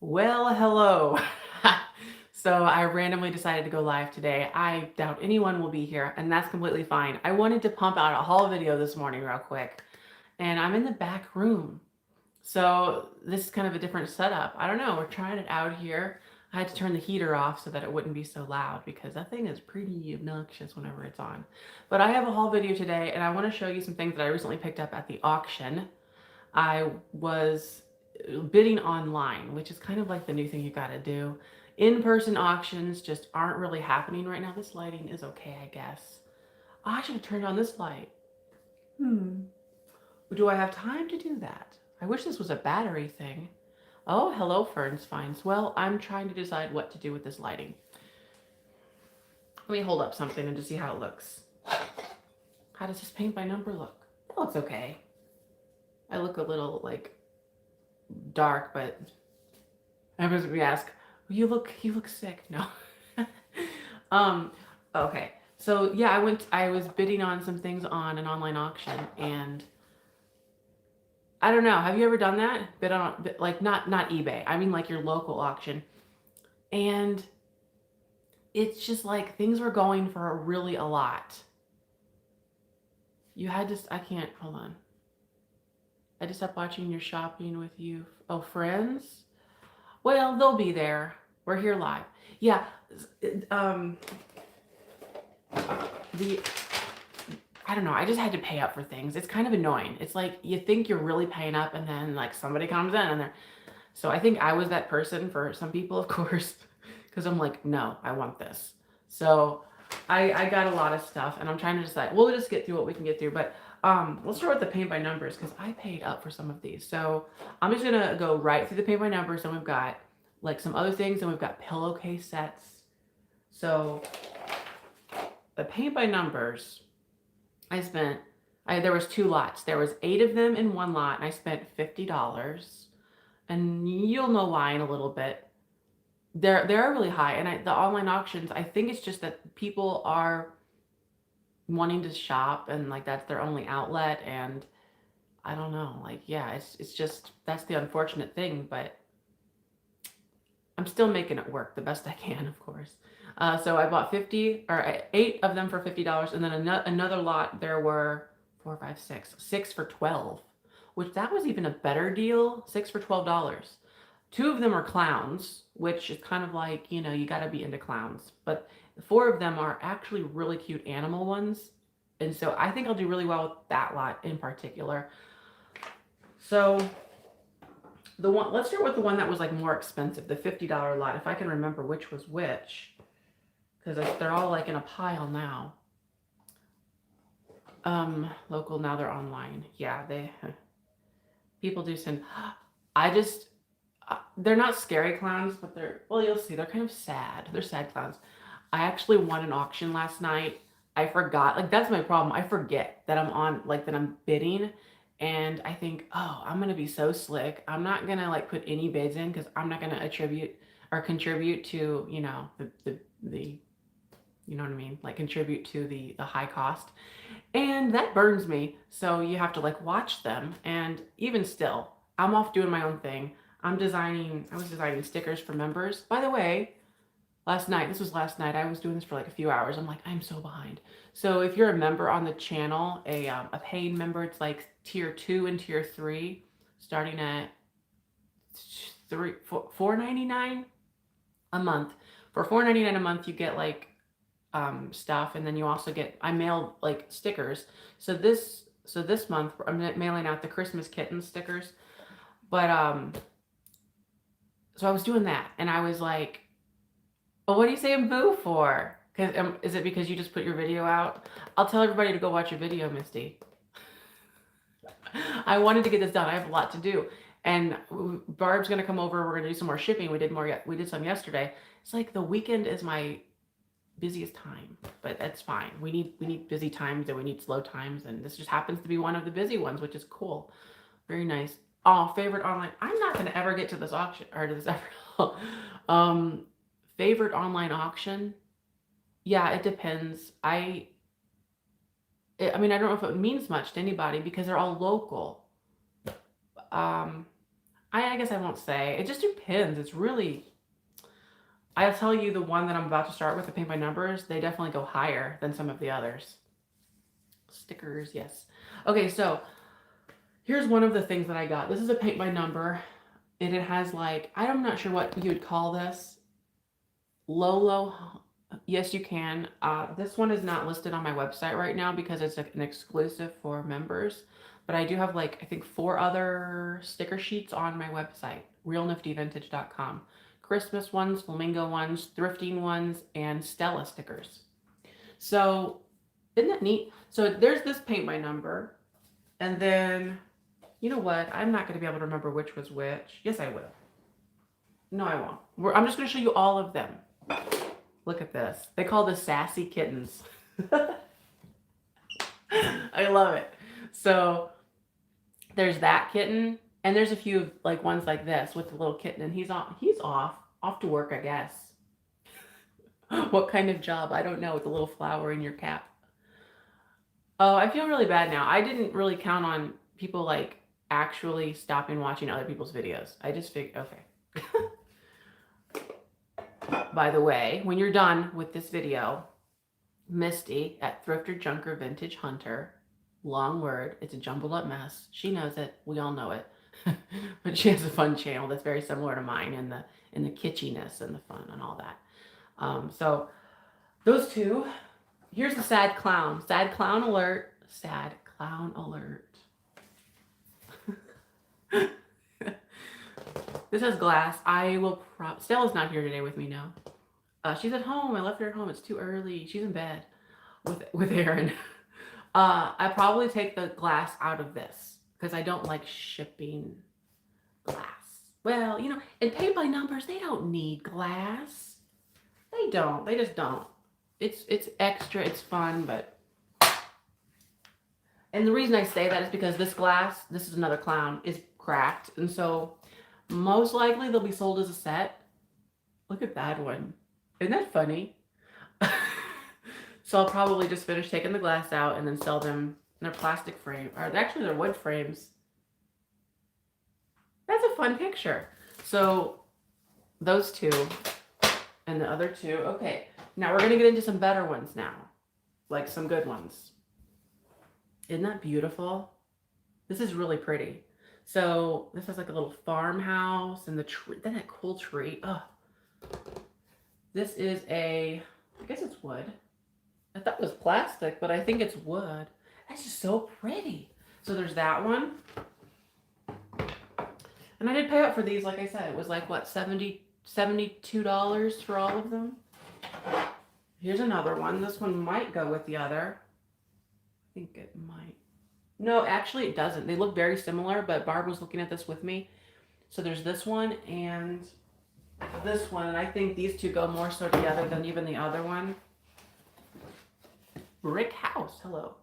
Well, hello. So I randomly decided to go live today. I doubt anyone will be here, and that's completely fine. I wanted to pump out a haul video this morning real quick, and I'm in the back room. So this is kind of a different setup. I don't know. We're trying it out here. I had to turn the heater off so that it wouldn't be so loud because that thing is pretty obnoxious whenever it's on. But I have a haul video today, and I want to show you some things that I recently picked up at the auction. I was bidding online, which is kind of like the new thing you got to do. In-person auctions just aren't really happening right now. This lighting is okay, I guess. Oh, I should have turned on this light. Do I have time to do that? I wish this was a battery thing. Oh, hello, Ferns Finds. Well, I'm trying to decide what to do with this lighting. Let me hold up something and just see how it looks. How does this paint by number look? It looks okay. I look a little like dark, but everyone's gonna ask, you look sick. No. um, okay. So yeah, I was bidding on some things on an online auction, and I don't know. Have you ever done that? Bid on like not eBay. I mean like your local auction. And it's just like things were going for really a lot. You had to I can't hold on. I just stopped watching your shopping with you. Oh, friends? Well, they'll be there. We're here live. Yeah. Um the I don't know. I just had to pay up for things. It's kind of annoying. It's like you think you're really paying up, and then like somebody comes in and they're. So I think I was that person for some people, of course, because I'm like, no, I want this. So I got a lot of stuff, and I'm trying to decide. We'll just get through what we can get through, but let's start with the paint by numbers because I paid up for some of these. So I'm just gonna go right through the paint by numbers, and we've got like some other things, and we've got pillowcase sets. So the paint by numbers. There was two lots. There was 8 of them in one lot, and I spent $50. And you'll know why in a little bit. They're really high, and the online auctions. I think it's just that people are wanting to shop, and like that's their only outlet. And I don't know, like yeah, it's just that's the unfortunate thing, but I'm still making it work the best I can, of course. So I bought 8 of them for $50, and then another lot. There were 4, 5, 6 for 12, which that was even a better deal. 6 for $12. 2 of them are clowns, which is kind of like you got to be into clowns. But 4 of them are actually really cute animal ones, and so I think I'll do really well with that lot in particular. So let's start with the one that was like more expensive, the $50 lot, if I can remember which was which, because they're all like in a pile now. Local, now they're online. Yeah, people do send. They're not scary clowns, but you'll see, they're kind of sad. They're sad clowns. I actually won an auction last night. I forgot, like that's my problem. I forget that that I'm bidding. And I think, oh, I'm gonna be so slick. I'm not gonna like put any bids in because I'm not gonna attribute or contribute to the you know what I mean, like contribute to the high cost, and that burns me. So you have to like watch them, and even still, I'm off doing my own thing. I was designing stickers for members. By the way, this was last night. I was doing this for like a few hours. I'm like, I'm so behind. So if you're a member on the channel, a paying member, it's like tier 2 and tier 3, starting at $4.99 a month. For $4.99 a month, you get like stuff, and then you also get, I mail like stickers. So this month I'm mailing out the Christmas kitten stickers. But so I was doing that, and I was like, "Well, what are you saying boo for? Because is it because you just put your video out? I'll tell everybody to go watch your video, Misty." I wanted to get this done. I have a lot to do, and Barb's gonna come over. We're gonna do some more shipping. We did some yesterday. It's like the weekend is my busiest time, but that's fine. We need busy times, and we need slow times, and this just happens to be one of the busy ones, which is cool. Very nice. Oh, favorite online. I'm not gonna ever get to this auction or to this ever. Favorite online auction. Yeah, it depends. I don't know if it means much to anybody because they're all local. I guess I won't say. It just depends. It's really, I'll tell you the one that I'm about to start with, the paint by numbers, they definitely go higher than some of the others. Stickers, yes. Okay, so here's one of the things that I got. This is a paint by number, and it has like, I'm not sure what you would call this. Lolo, yes, you can. This one is not listed on my website right now because it's an exclusive for members. But I do have like, I think 4 other sticker sheets on my website, realniftyvintage.com. Christmas ones, Flamingo ones, thrifting ones, and Stella stickers. So isn't that neat? So there's this paint by number. And then, you know what? I'm not going to be able to remember which was which. Yes, I will. No, I won't. I'm just going to show you all of them. Look at this. They call this sassy kittens. I love it. So there's that kitten, and there's a few like ones like this with the little kitten, and he's off to work, I guess. What kind of job? I don't know, with the little flower in your cap. Oh, I feel really bad now. I didn't really count on people like actually stopping watching other people's videos. I just figured, okay. By the way, when you're done with this video, Misty at Thrifter, Junker, Vintage, Hunter, long word, it's a jumbled up mess. She knows it. We all know it. But she has a fun channel that's very similar to mine in the kitschiness and the fun and all that. So those two. Here's the sad clown. Sad clown alert. Sad clown alert. This has glass. I will Stella's not here today with me now. She's at home. I left her at home. It's too early. She's in bed with Aaron. I probably take the glass out of this because I don't like shipping glass. Well, you know, and paint by numbers, they don't need glass. They don't. They just don't. It's extra. It's fun, but. And the reason I say that is because this glass, this is another clown, is cracked, and so most likely they'll be sold as a set. Look at that one. Isn't that funny? So I'll probably just finish taking the glass out and then sell them in their plastic frame. Or actually, they're wood frames. That's a fun picture. So those two and the other two. Okay, now we're going to get into some better ones now. Like some good ones. Isn't that beautiful? This is really pretty. So this is like a little farmhouse and the tree. Isn't that cool tree? Oh, this is I guess it's wood. I thought it was plastic, but I think it's wood. That's just so pretty. So there's that one. And I did pay up for these, like I said. It was like, what, $72 for all of them? Here's another one. This one might go with the other. I think it might. No, actually it doesn't. They look very similar, but Barb was looking at this with me. So there's this one and this one. And I think these two go more so together than even the other one. Brick house. Hello.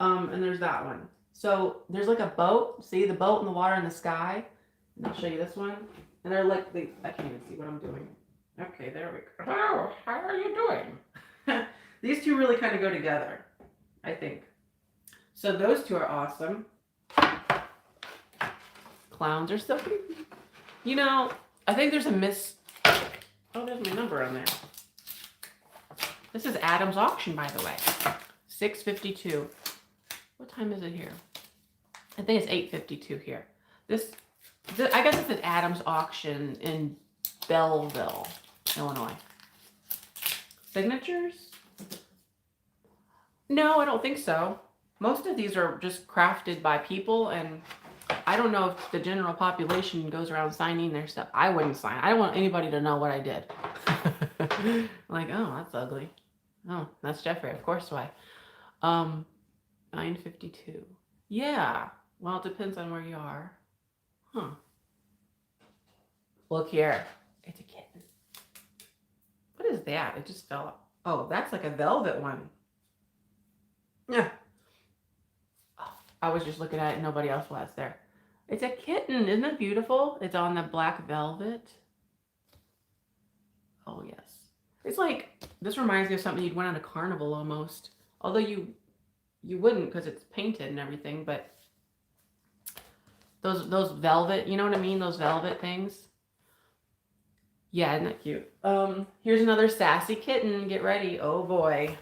And there's that one. So there's like a boat. See the boat and the water and the sky. And I'll show you this one. And they're like, I can't even see what I'm doing. Okay, there we go. Hello, how are you doing? These two really kind of go together, I think. So those two are awesome. Clowns are so cute. You know, I think there's a Oh, there's my number on there. This is Adam's auction, by the way. 6:52. What time is it here? I think it's 8:52 here. I guess it's an Adam's auction in Belleville, Illinois. Signatures? No, I don't think so. Most of these are just crafted by people, and I don't know if the general population goes around signing their stuff. I wouldn't sign. I don't want anybody to know what I did. Like, oh, that's ugly. Oh, that's Jeffrey. Of course, why? 9:52. Yeah. Well, it depends on where you are. Huh. Look here. It's a kitten. What is that? It just fell off. Oh, that's like a velvet one. Yeah. Oh, I was just looking at it and nobody else was there. It's a kitten. Isn't it beautiful? It's on the black velvet. Oh, yes. It's like, this reminds me of something you'd went on a carnival almost. Although you wouldn't because it's painted and everything, but Those velvet, you know what I mean? Those velvet things. Yeah, isn't that cute? Here's another sassy kitten. Get ready. Oh boy.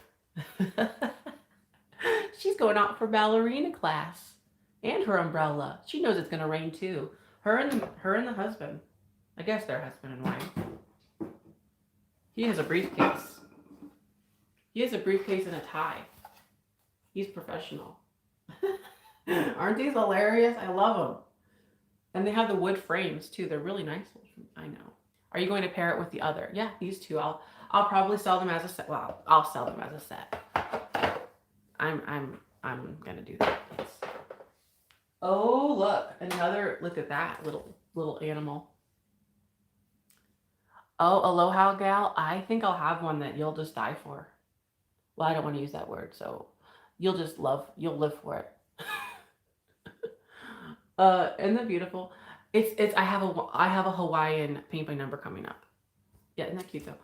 She's going out for ballerina class. And her umbrella. She knows it's gonna rain too. Her and the husband. I guess they're husband and wife. He has a briefcase. He has a briefcase and a tie. He's professional. Aren't these hilarious? I love them. And they have the wood frames too. They're really nice. I know. Are you going to pair it with the other? Yeah, these two. I'll probably sell them as a set. Well, I'll sell them as a set. I'm gonna do that. Yes. Oh, look, another. Look at that little animal. Oh, aloha gal. I think I'll have one that you'll just die for. Well, I don't want to use that word, so you'll just love. You'll live for it. Isn't that beautiful? It's I have a Hawaiian paint by number coming up. Yeah, isn't that cute though?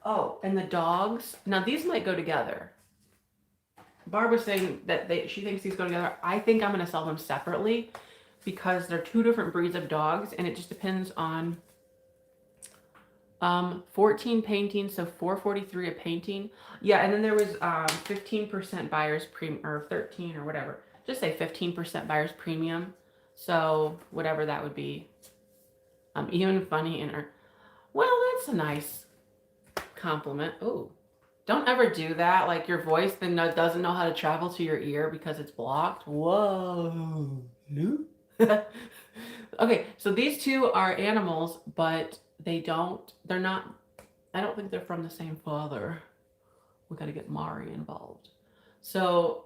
Oh, and the dogs. Now these might go together. Barb was saying that she thinks these go together. I think I'm gonna sell them separately because they're two different breeds of dogs, and it just depends on 14 paintings, so $4.43 a painting. Yeah, and then there was 15% buyer's premium, or 13 or whatever. Just say 15% buyer's premium. So whatever that would be. Even funny in her. Well, that's a nice compliment. Oh, don't ever do that. Like your voice then doesn't know how to travel to your ear because it's blocked. Whoa. Okay, so these two are animals, but they're not, I don't think they're from the same father. We got to get Mari involved. So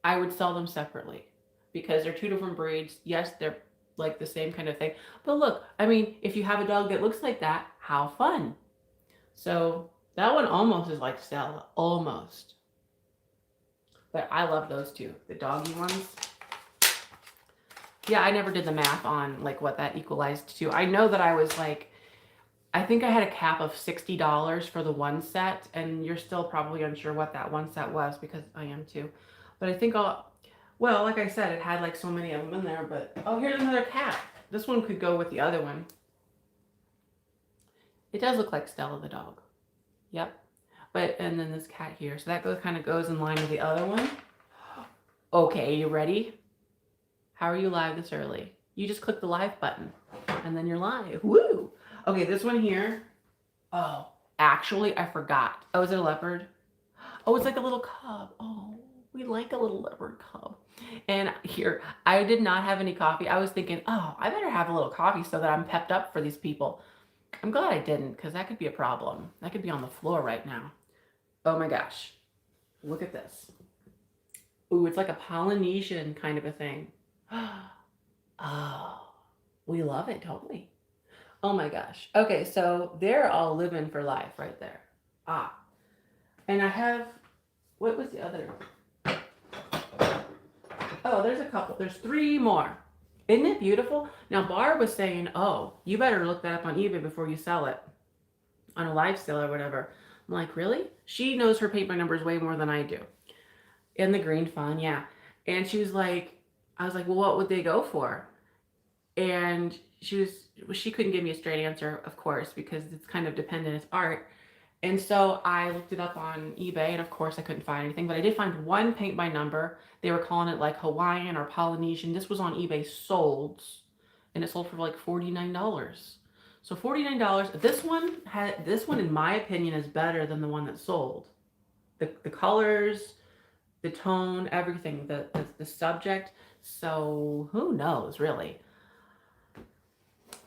I would sell them separately because they're two different breeds. Yes, they're like the same kind of thing. But look, I mean, if you have a dog that looks like that, how fun. So that one almost is like Stella, almost. But I love those two, the doggy ones. Yeah, I never did the math on like what that equalized to. I know that I was like, I think I had a cap of $60 for the one set, and you're still probably unsure what that one set was because I am too. But I think well, like I said, it had like so many of them in there, but oh, here's another cat. This one could go with the other one. It does look like Stella the dog. Yep. And then this cat here. So that kind of goes in line with the other one. Okay, you ready? How are you live this early? You just click the live button and then you're live. Woo! Okay, this one here. Oh, actually, I forgot. Oh, is it a leopard? Oh, it's like a little cub. Oh, we like a little leopard cub. And here, I did not have any coffee. I was thinking, oh, I better have a little coffee so that I'm pepped up for these people. I'm glad I didn't, because that could be a problem. I could be on the floor right now. Oh my gosh. Look at this. Ooh, it's like a Polynesian kind of a thing. Oh, we love it, don't we? Oh my gosh. Okay, so they're all living for life right there. Ah. And I have, what was the other? Oh, there's a couple. There's 3 more. Isn't it beautiful? Now, Barb was saying, oh, you better look that up on eBay before you sell it on a live sale or whatever. I'm like, really? She knows her paper numbers way more than I do. In the green fun, yeah. And she was like, I was like, well, what would they go for? And she couldn't give me a straight answer, of course, because it's kind of dependent. It's art. And so I looked it up on eBay, and of course I couldn't find anything, but I did find one paint by number. They were calling it like Hawaiian or Polynesian. This was on eBay sold, and it sold for like $49. So $49. This one, in my opinion, is better than the one that sold. The colors, the tone, everything, the subject. So who knows, really?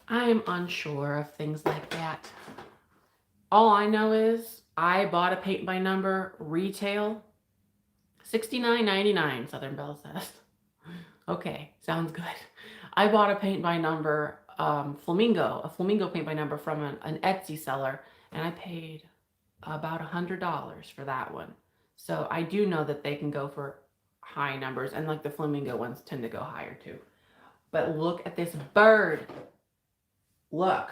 I am unsure of things like that. All I know is I bought a paint by number retail, $69.99, Southern Belle says. Okay, sounds good. I bought a paint by number Flamingo, a Flamingo paint by number from an Etsy seller, and I paid about $100 for that one. So I do know that they can go for high numbers, and like the Flamingo ones tend to go higher too. But look at this bird. Look,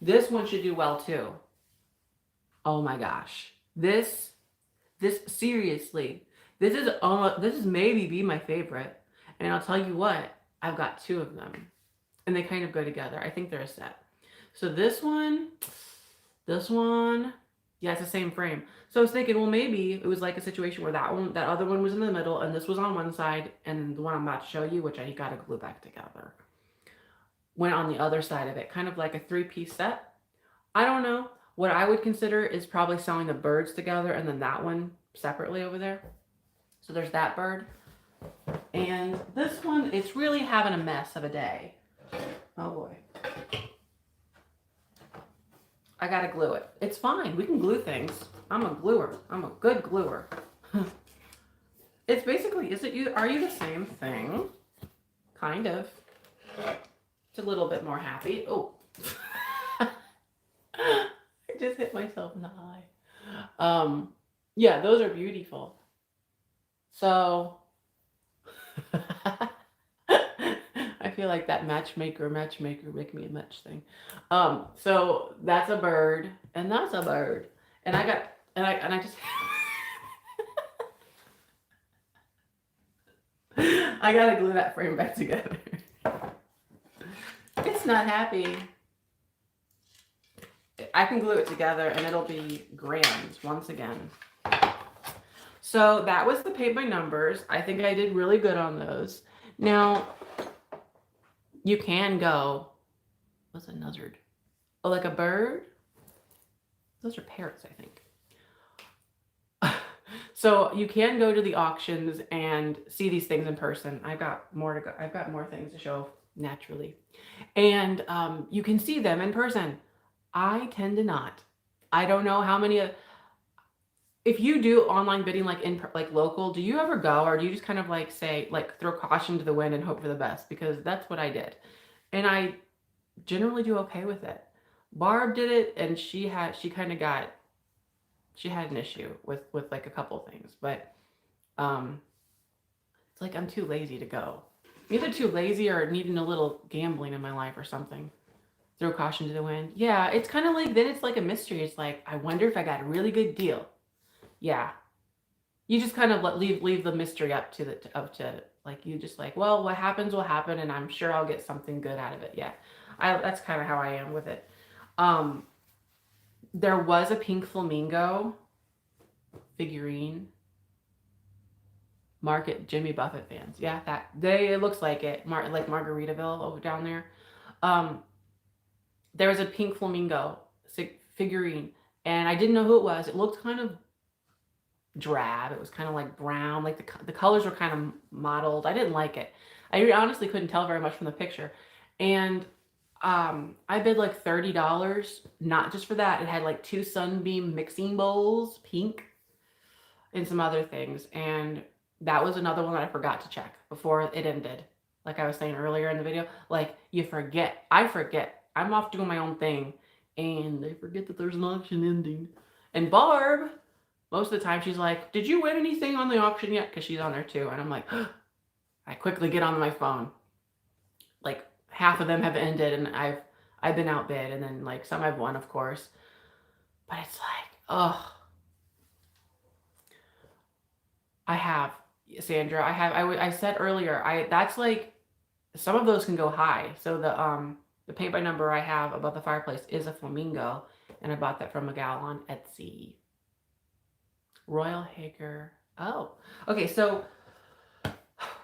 this one should do well too. Oh my gosh. This seriously, this is maybe be my favorite. And I'll tell you what, I've got two of them and they kind of go together. I think they're a set. So this one, yeah, it's the same frame. So I was thinking, well, maybe it was like a situation where that other one was in the middle and this was on one side and the one I'm about to show you, which I got to glue back together, went on the other side of it, kind of like a 3-piece set. I don't know. What I would consider is probably sewing the birds together and then that one separately over there. So there's that bird. And this one, it's really having a mess of a day. Oh boy. I gotta glue it. It's fine. We can glue things. I'm a gluer. I'm a good gluer. It's basically, are you the same thing? Kind of. It's a little bit more happy. Oh. I just hit myself in the eye. Yeah, those are beautiful. So I feel like that matchmaker make me a match thing. So that's a bird and that's a bird. And I just I gotta glue that frame back together. It's not happy. I can glue it together and it'll be grand once again. So that was the paint by numbers. I think I did really good on those. Now, you can go, what's a nuzzard? Oh, like a bird? Those are parrots, I think. So you can go to the auctions and see these things in person. I've got more to go. I've got more things to show naturally. And you can see them in person. I tend to not. I don't know how many. If you do online bidding like local, do you ever go or do you just kind of like say like throw caution to the wind and hope for the best? Because that's what I did. And I generally do okay with it. Barb did it and she had an issue with like a couple things, but it's like I'm too lazy to go. I'm either too lazy or needing a little gambling in my life or something. Throw caution to the wind. Yeah, it's kind of like, then it's like a mystery. It's like, I wonder if I got a really good deal. Yeah. You just kind of leave the mystery up to like, you just like, well, what happens will happen and I'm sure I'll get something good out of it. Yeah. That's kind of how I am with it. There was a pink flamingo figurine. Market Jimmy Buffett fans. Yeah, it looks like it. Like Margaritaville over down there. There was a pink flamingo figurine, and I didn't know who it was. It looked kind of drab. It was kind of like brown. Like the colors were kind of mottled. I didn't like it. I honestly couldn't tell very much from the picture. And I bid like $30, not just for that. It had like 2 sunbeam mixing bowls, pink, and some other things. And that was another one that I forgot to check before it ended. Like I was saying earlier in the video, like you forget. I forget. I'm off doing my own thing and I forget that there's an auction ending. And Barb, most of the time she's like, did you win anything on the auction yet? Because she's on there too. And I'm like, I quickly get on my phone. Like half of them have ended and I've been outbid, and then like some I've won, of course. But it's like, oh, I have, Sandra. I said earlier, that's like, some of those can go high. So the paint by number I have above the fireplace is a flamingo, and I bought that from a gal on Etsy. Royal Hager. Oh, okay. So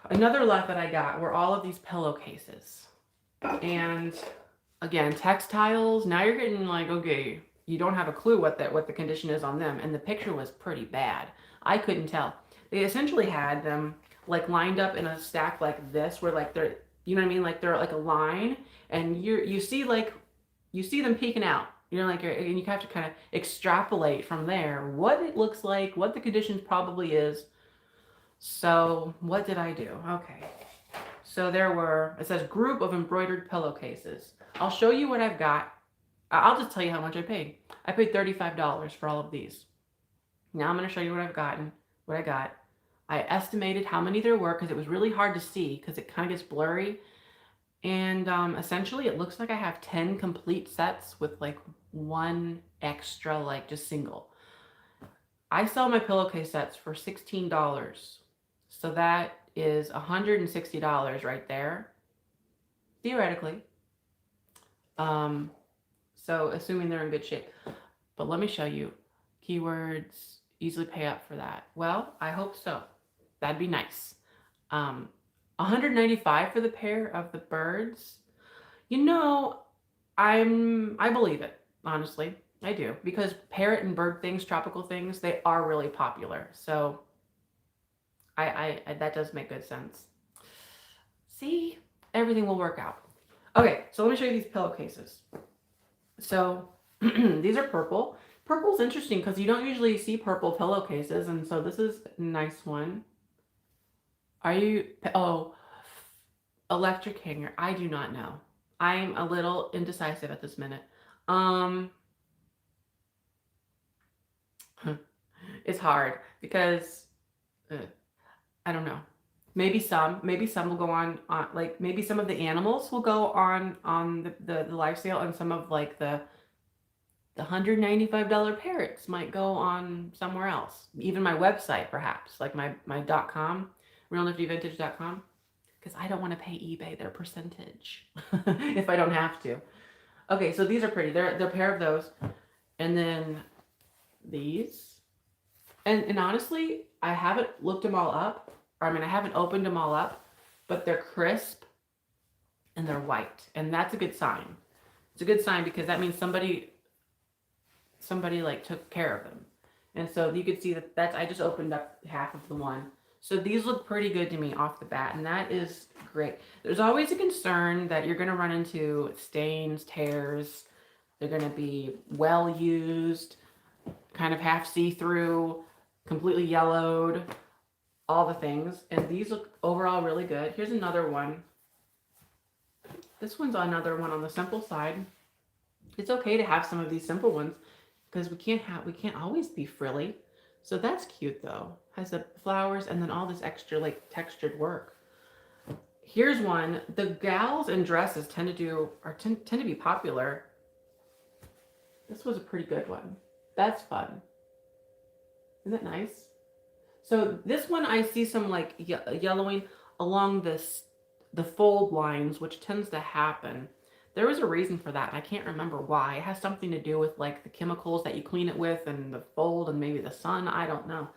another lot that I got were all of these pillowcases, and again, textiles. Now you're getting like, okay, you don't have a clue what the condition is on them, and the picture was pretty bad. I couldn't tell. They essentially had them like lined up in a stack like this, where like they're, you know what I mean, like they're like a line, and you see them peeking out. You know, like and you have to kind of extrapolate from there what it looks like, what the conditions probably is. So what did I do? Okay. So it says group of embroidered pillowcases. I'll show you what I've got. I'll just tell you how much I paid. I paid $35 for all of these. Now I'm going to show you what I got. I estimated how many there were because it was really hard to see because it kind of gets blurry. And essentially it looks like I have 10 complete sets with like 1 extra, like just single. I sell my pillowcase sets for $16. So that is $160 right there, theoretically. So assuming they're in good shape. But let me show you. Keywords, easily pay up for that. Well, I hope so. That'd be nice. 195 for the pair of the birds. You know, I believe it, honestly. I do. Because parrot and bird things, tropical things, they are really popular. So I that does make good sense. See, everything will work out. Okay, so let me show you these pillowcases. So these are purple. Purple's interesting because you don't usually see purple pillowcases, and so this is a nice one. Are you, oh, electric hanger. I do not know. I'm a little indecisive at this minute. It's hard because I don't know. Maybe some will go on like maybe some of the animals will go on the live sale, and some of like the $195 parrots might go on somewhere else. Even my website, perhaps, like my .com, realniftyvintage.com, because I don't want to pay eBay their percentage if I don't have to. Okay, so these are pretty. They're a pair of those, and then these, and honestly, I haven't looked them all up. Or I mean, I haven't opened them all up, but they're crisp and they're white, and that's a good sign. It's a good sign because that means somebody like took care of them. And so you could see that's I just opened up half of the one. So these look pretty good to me off the bat, and that is great. There's always a concern that you're going to run into stains, tears. They're going to be well used, kind of half see-through, completely yellowed, all the things. And these look overall really good. Here's another one. This one's another one on the simple side. It's okay to have some of these simple ones because we can't always be frilly. So that's cute though. Has the flowers and then all this extra like textured work. Here's one. The gals in dresses tend to be popular. This was a pretty good one. That's fun. Isn't that nice? So this one I see some like yellowing along the fold lines, which tends to happen. There was a reason for that. I can't remember why. It has something to do with like the chemicals that you clean it with and the fold and maybe the sun. I don't know.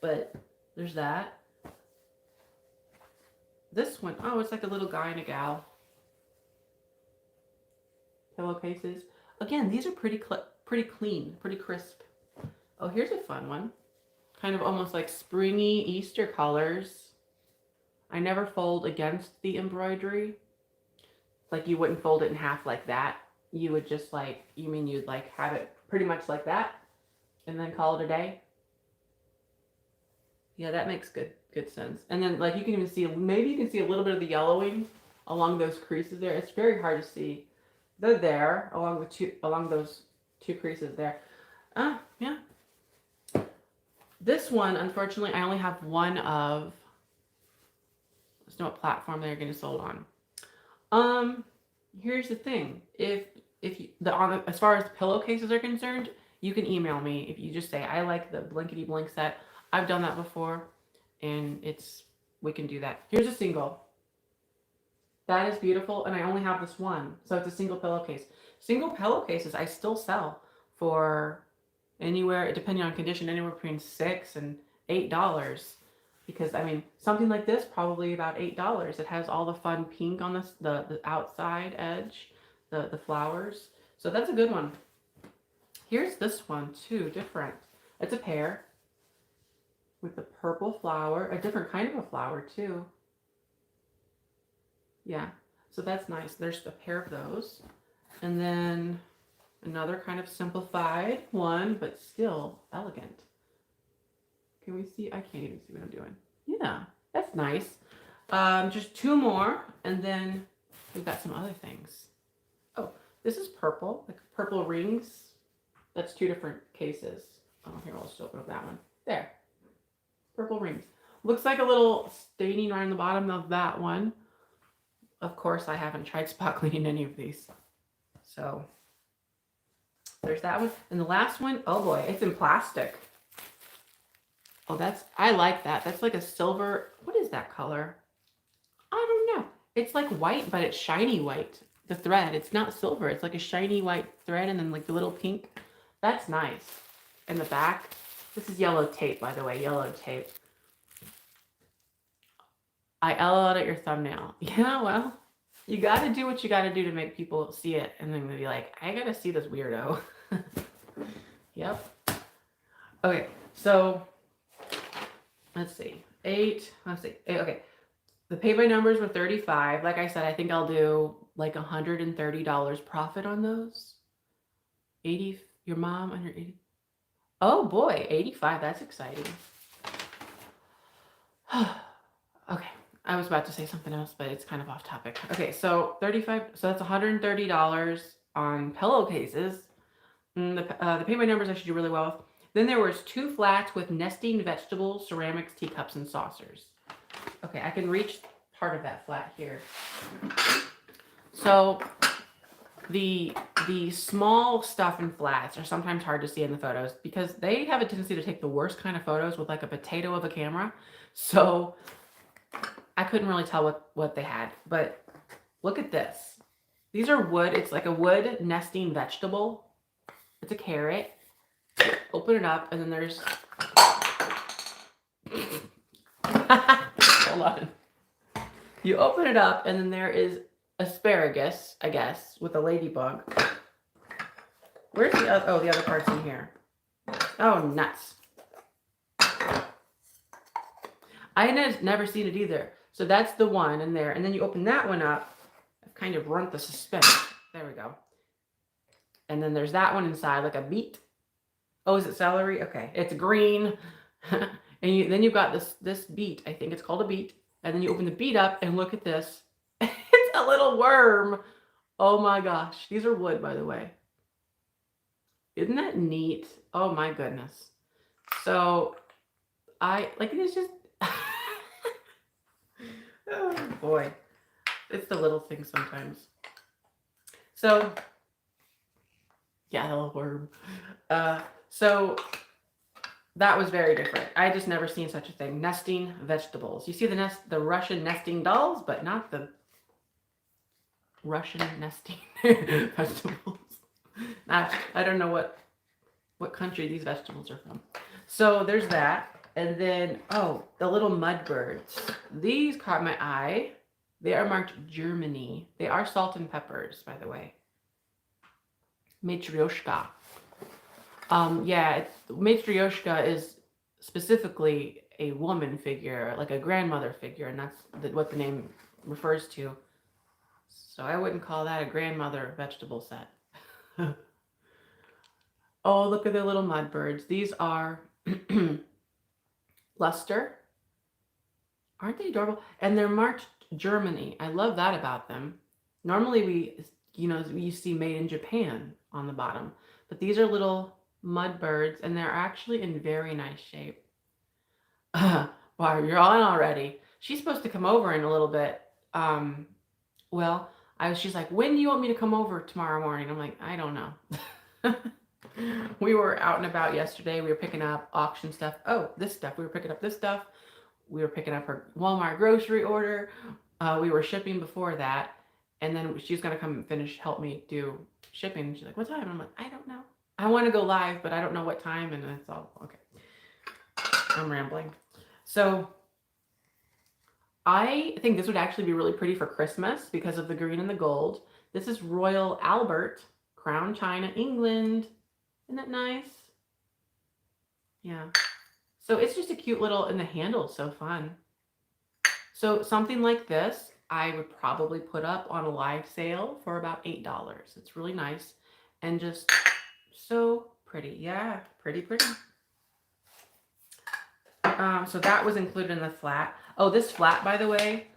But there's that. This one, oh, it's like a little guy and a gal. Pillowcases. Again, these are pretty clean, pretty crisp. Oh, here's a fun one. Kind of almost like springy Easter colors. I never fold against the embroidery. Like you wouldn't fold it in half like that. You would just like, you'd like have it pretty much like that and then call it a day. Yeah, that makes good sense. And then like you can even see, maybe you can see a little bit of the yellowing along those creases there. It's very hard to see. They're there along those two creases there. Yeah. This one, unfortunately, I only have one of. There's no platform they're getting sold on. Here's the thing. If you, as far as pillowcases are concerned, you can email me if you just say I like the blankety blank set. I've done that before, and we can do that. Here's a single. That is beautiful, and I only have this one, so it's a single pillowcase. Single pillowcases I still sell for anywhere, depending on condition, anywhere between $6 and $8. Because I mean, something like this probably about $8. It has all the fun pink on the outside edge, the flowers. So that's a good one. Here's this one too, different. It's a pear with the purple flower, a different kind of a flower too. Yeah, so that's nice. There's a pair of those, and then another kind of simplified one, but still elegant. Can we see? I can't even see what I'm doing. Yeah, that's nice. Just two more, and then we've got some other things. Oh, this is purple, like purple rings. That's two different cases. Oh, here, I'll just open up that one. There. Purple rings. Looks like a little staining right on the bottom of that one. Of course, I haven't tried spot cleaning any of these. So, there's that one. And the last one, oh boy, it's in plastic. Oh, I like that. That's like a silver. What is that color? I don't know. It's like white, but it's shiny white. The thread, it's not silver. It's like a shiny white thread and then like the little pink. That's nice. In the back, this is yellow tape, by the way, yellow tape. I LOL'd at your thumbnail. Yeah, well, you got to do what you got to do to make people see it and then be like, I got to see this weirdo. Yep. Okay, so let's see. Okay. The pay by numbers were 35. Like I said, I think I'll do like $130 profit on those. 80, your mom under 80. Oh boy, 85. That's exciting. Okay. I was about to say something else, but it's kind of off topic. Okay, so 35. So that's $130 on pillowcases. The pay by numbers I should do really well with. Then there was 2 flats with nesting vegetables, ceramics, teacups, and saucers. Okay, I can reach part of that flat here. So the small stuff in flats are sometimes hard to see in the photos because they have a tendency to take the worst kind of photos with like a potato of a camera. So I couldn't really tell what they had, but look at this. These are wood. It's like a wood nesting vegetable. It's a carrot. Open it up, and then there's... Hold on. You open it up, and then there is asparagus, I guess, with a ladybug. Where's the other... Oh, the other part's in here. Oh, nuts. I had never seen it either. So that's the one in there. And then you open that one up. I've kind of runt the suspense. There we go. And then there's that one inside, like a beet. Oh, is it celery? Okay. It's green. And then you've got this beet. I think it's called a beet. And then you open the beet up and look at this. It's a little worm. Oh my gosh. These are wood, by the way. Isn't that neat? Oh my goodness. So it's just... Oh boy. It's the little things sometimes. So... Yeah, the little worm. So that was very different. I just never seen such a thing. Nesting vegetables. You see the Russian nesting dolls, but not the Russian nesting vegetables. I don't know what country these vegetables are from. So there's that. And then, oh, the little mud birds. These caught my eye. They are marked Germany. They are salt and peppers, by the way. Matryoshka. Matryoshka is specifically a woman figure, like a grandmother figure, and that's what the name refers to. So I wouldn't call that a grandmother vegetable set. Oh, look at the little mud birds. These are luster. Aren't they adorable? And they're marked Germany. I love that about them. Normally we see made in Japan on the bottom, but these are little mud birds and they're actually in very nice shape. Wow, you're on already. She's supposed to come over in a little bit. She's like, when do you want me to come over tomorrow morning? I'm like, I don't know. We were out and about yesterday. We were picking up auction stuff. Oh, this stuff. We were picking up this stuff. We were picking up her Walmart grocery order. We were shipping before that. And then she's going to come and help me do shipping. She's like, what time? I'm like, I don't know. I want to go live, but I don't know what time. And it's all, okay. I'm rambling. So I think this would actually be really pretty for Christmas because of the green and the gold. This is Royal Albert, Crown China, England. Isn't that nice? Yeah. So it's just a cute little, and the handle's so fun. So something like this, I would probably put up on a live sale for about $8. It's really nice and just so pretty. Yeah, pretty. So that was included in the flat. Oh, this flat, by the way,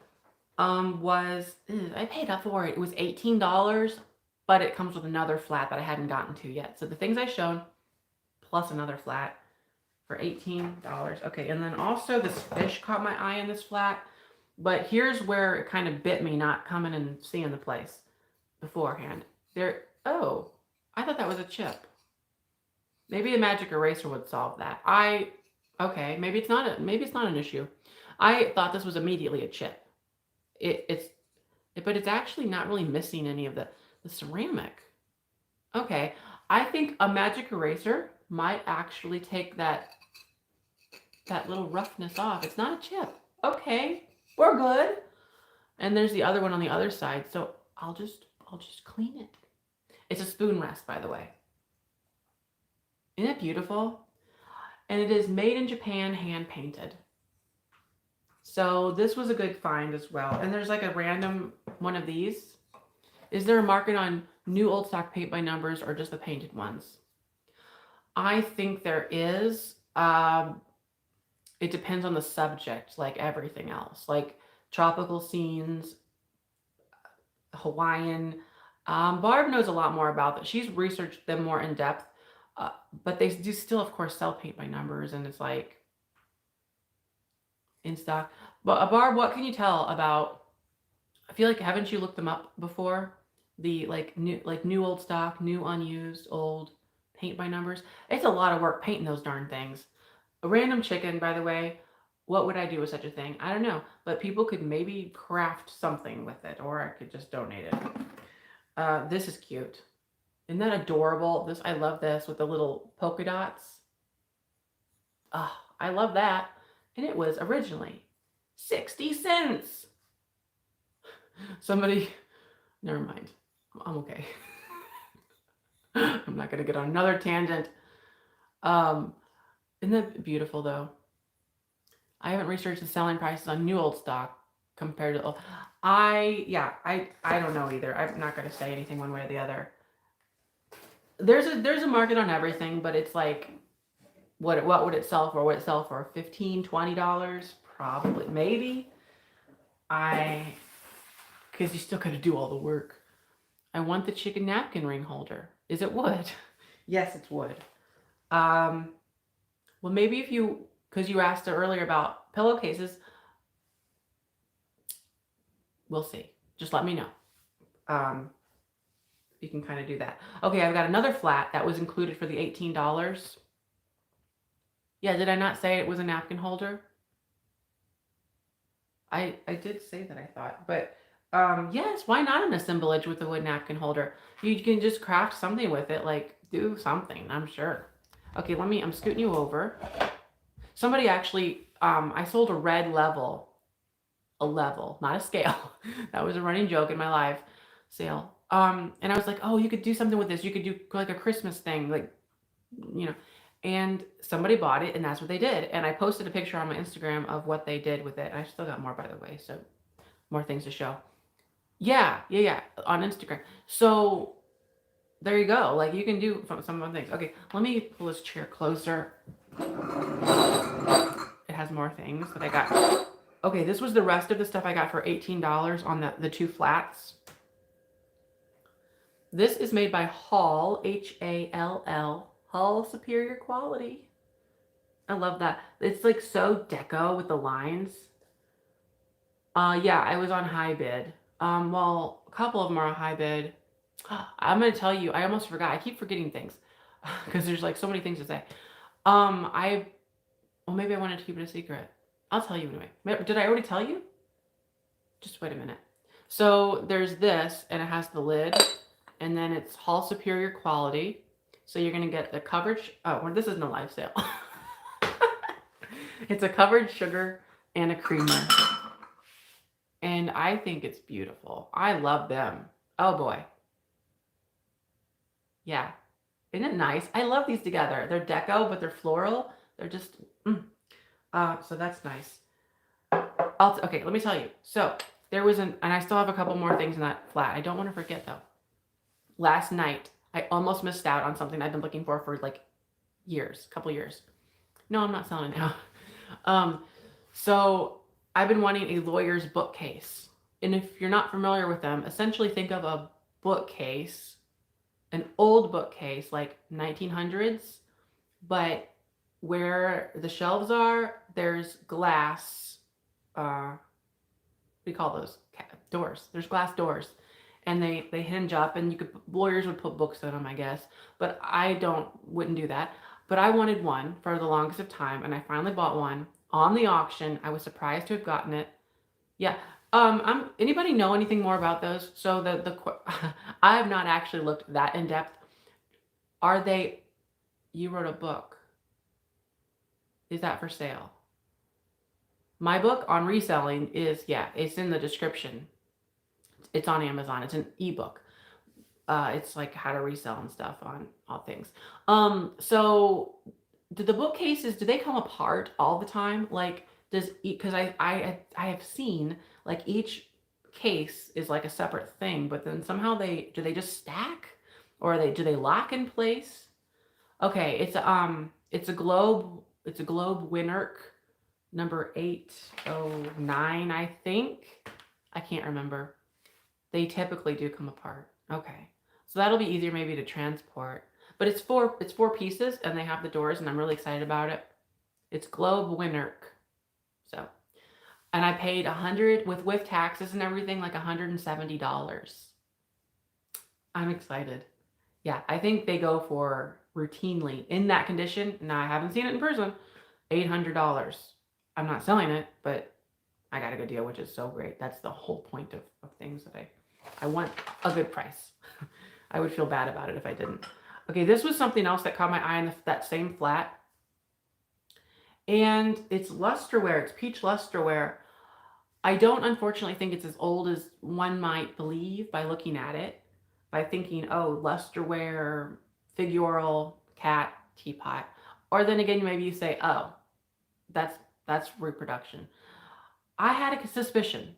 I paid up for it. It was $18, but it comes with another flat that I hadn't gotten to yet. So the things I showed, plus another flat for $18. Okay, and then also this fish caught my eye in this flat. But here's where it kind of bit me not coming and seeing the place beforehand. Oh, I thought that was a chip. Maybe a magic eraser would solve that. Okay, maybe it's not an issue. I thought this was immediately a chip. It's but it's actually not really missing any of the ceramic. Okay, I think a magic eraser might actually take that little roughness off. It's not a chip. Okay, we're good. And there's the other one on the other side. So I'll just clean it. It's a spoon rest, by the way. Isn't it beautiful? And it is made in Japan, hand painted. So this was a good find as well. And there's like a random one of these. Is there a market on new old stock paint by numbers or just the painted ones? I think there is. It depends on the subject, like everything else, like tropical scenes, Hawaiian. Barb knows a lot more about that. She's researched them more in depth, but they do still, of course, sell paint by numbers, and it's like in stock. But Barb, what can you tell about? I feel like haven't you looked them up before? The new old stock, new unused old paint by numbers. It's a lot of work painting those darn things. A random chicken, by the way. What would I do with such a thing? I don't know, but people could maybe craft something with it, or I could just donate it. This is cute. Isn't that adorable? I love this with the little polka dots. Oh, I love that. And it was originally 60 cents. Somebody, never mind. I'm okay. I'm not going to get on another tangent. Isn't that beautiful though? I haven't researched the selling prices on new old stock compared to I don't know either. I'm not going to say anything one way or the other. There's a market on everything, but it's like what would it sell for? Would it sell for $15-$20? Probably, maybe. Because you still got to do all the work. I want the chicken napkin ring holder. Is it wood? Yes, it's wood. Well, maybe because you asked earlier about pillowcases, we'll see. Just let me know. You can kind of do that. Okay, I've got another flat that was included for the $18. Yeah, did I not say it was a napkin holder? I did say that, I thought. But yes, why not an assemblage with a wood napkin holder? You can just craft something with it, like do something, I'm sure. Okay, I'm scooting you over. Somebody actually, I sold a red level, not a scale. That was a running joke in my live sale. And I was like, oh, you could do something with this. You could do like a Christmas thing, like, you know. And somebody bought it, and that's what they did. And I posted a picture on my Instagram of what they did with it. And I still got more, by the way, so more things to show. Yeah, on Instagram. So there you go. Like you can do some fun things. Okay, let me pull this chair closer. It has more things that I got. Okay, this was the rest of the stuff I got for $18 on the two flats. This is made by Hall, Hall, Hall Superior Quality. I love that. It's like so deco with the lines. Yeah, I was on high bid. Well, a couple of them are on high bid. I'm gonna tell you, I almost forgot. I keep forgetting things because there's like so many things to say. Well, maybe I wanted to keep it a secret. I'll tell you anyway. Did I already tell you? Just wait a minute. So there's this, and it has the lid, and then it's Hall Superior Quality. So you're gonna get the coverage. Oh, well, this isn't a live sale. It's a covered sugar and a creamer. And I think it's beautiful. I love them. Oh boy. Yeah. Isn't it nice? I love these together. They're deco, but they're floral. They're just, so that's nice. Okay, let me tell you. So there was and I still have a couple more things in that flat. I don't want to forget though. Last night, I almost missed out on something I've been looking for like years, couple years. No, I'm not selling it now. So I've been wanting a lawyer's bookcase. And if you're not familiar with them, essentially think of a bookcase, an old bookcase, like 1900s, but where the shelves are, there's glass, what do you call those? Doors. There's glass doors. And they hinge up, and lawyers would put books in them, I guess. But I wouldn't do that. but I wanted one for the longest of time, and I finally bought one on the auction. I was surprised to have gotten it. Yeah. Anybody know anything more about those? So I have not actually looked that in depth. Are they, you wrote a book. Is that for sale? My book on reselling is, yeah, it's in the description. It's on Amazon. It's an ebook. It's like how to resell and stuff on all things. So do the bookcases, do they come apart all the time? Like because I have seen like each case is like a separate thing, but then somehow do they just stack, or do they lock in place? Okay, it's a Globe Winark number 809, I think. I can't remember. They typically do come apart. Okay. So that'll be easier maybe to transport. But it's four pieces, and they have the doors, and I'm really excited about it. It's Globe Winark. So, and I paid with taxes and everything, like $170. I'm excited. Yeah, I think they go for routinely in that condition. Now I haven't seen it in person. $800. I'm not selling it, but I got a good deal, which is so great. That's the whole point of things that I want a good price. I would feel bad about it if I didn't. Okay, this was something else that caught my eye in that same flat. And it's lusterware. It's peach lusterware. I don't unfortunately think it's as old as one might believe by looking at it. By thinking, oh, lusterware, figural, cat, teapot. Or then again, maybe you say, oh, that's reproduction. I had a suspicion.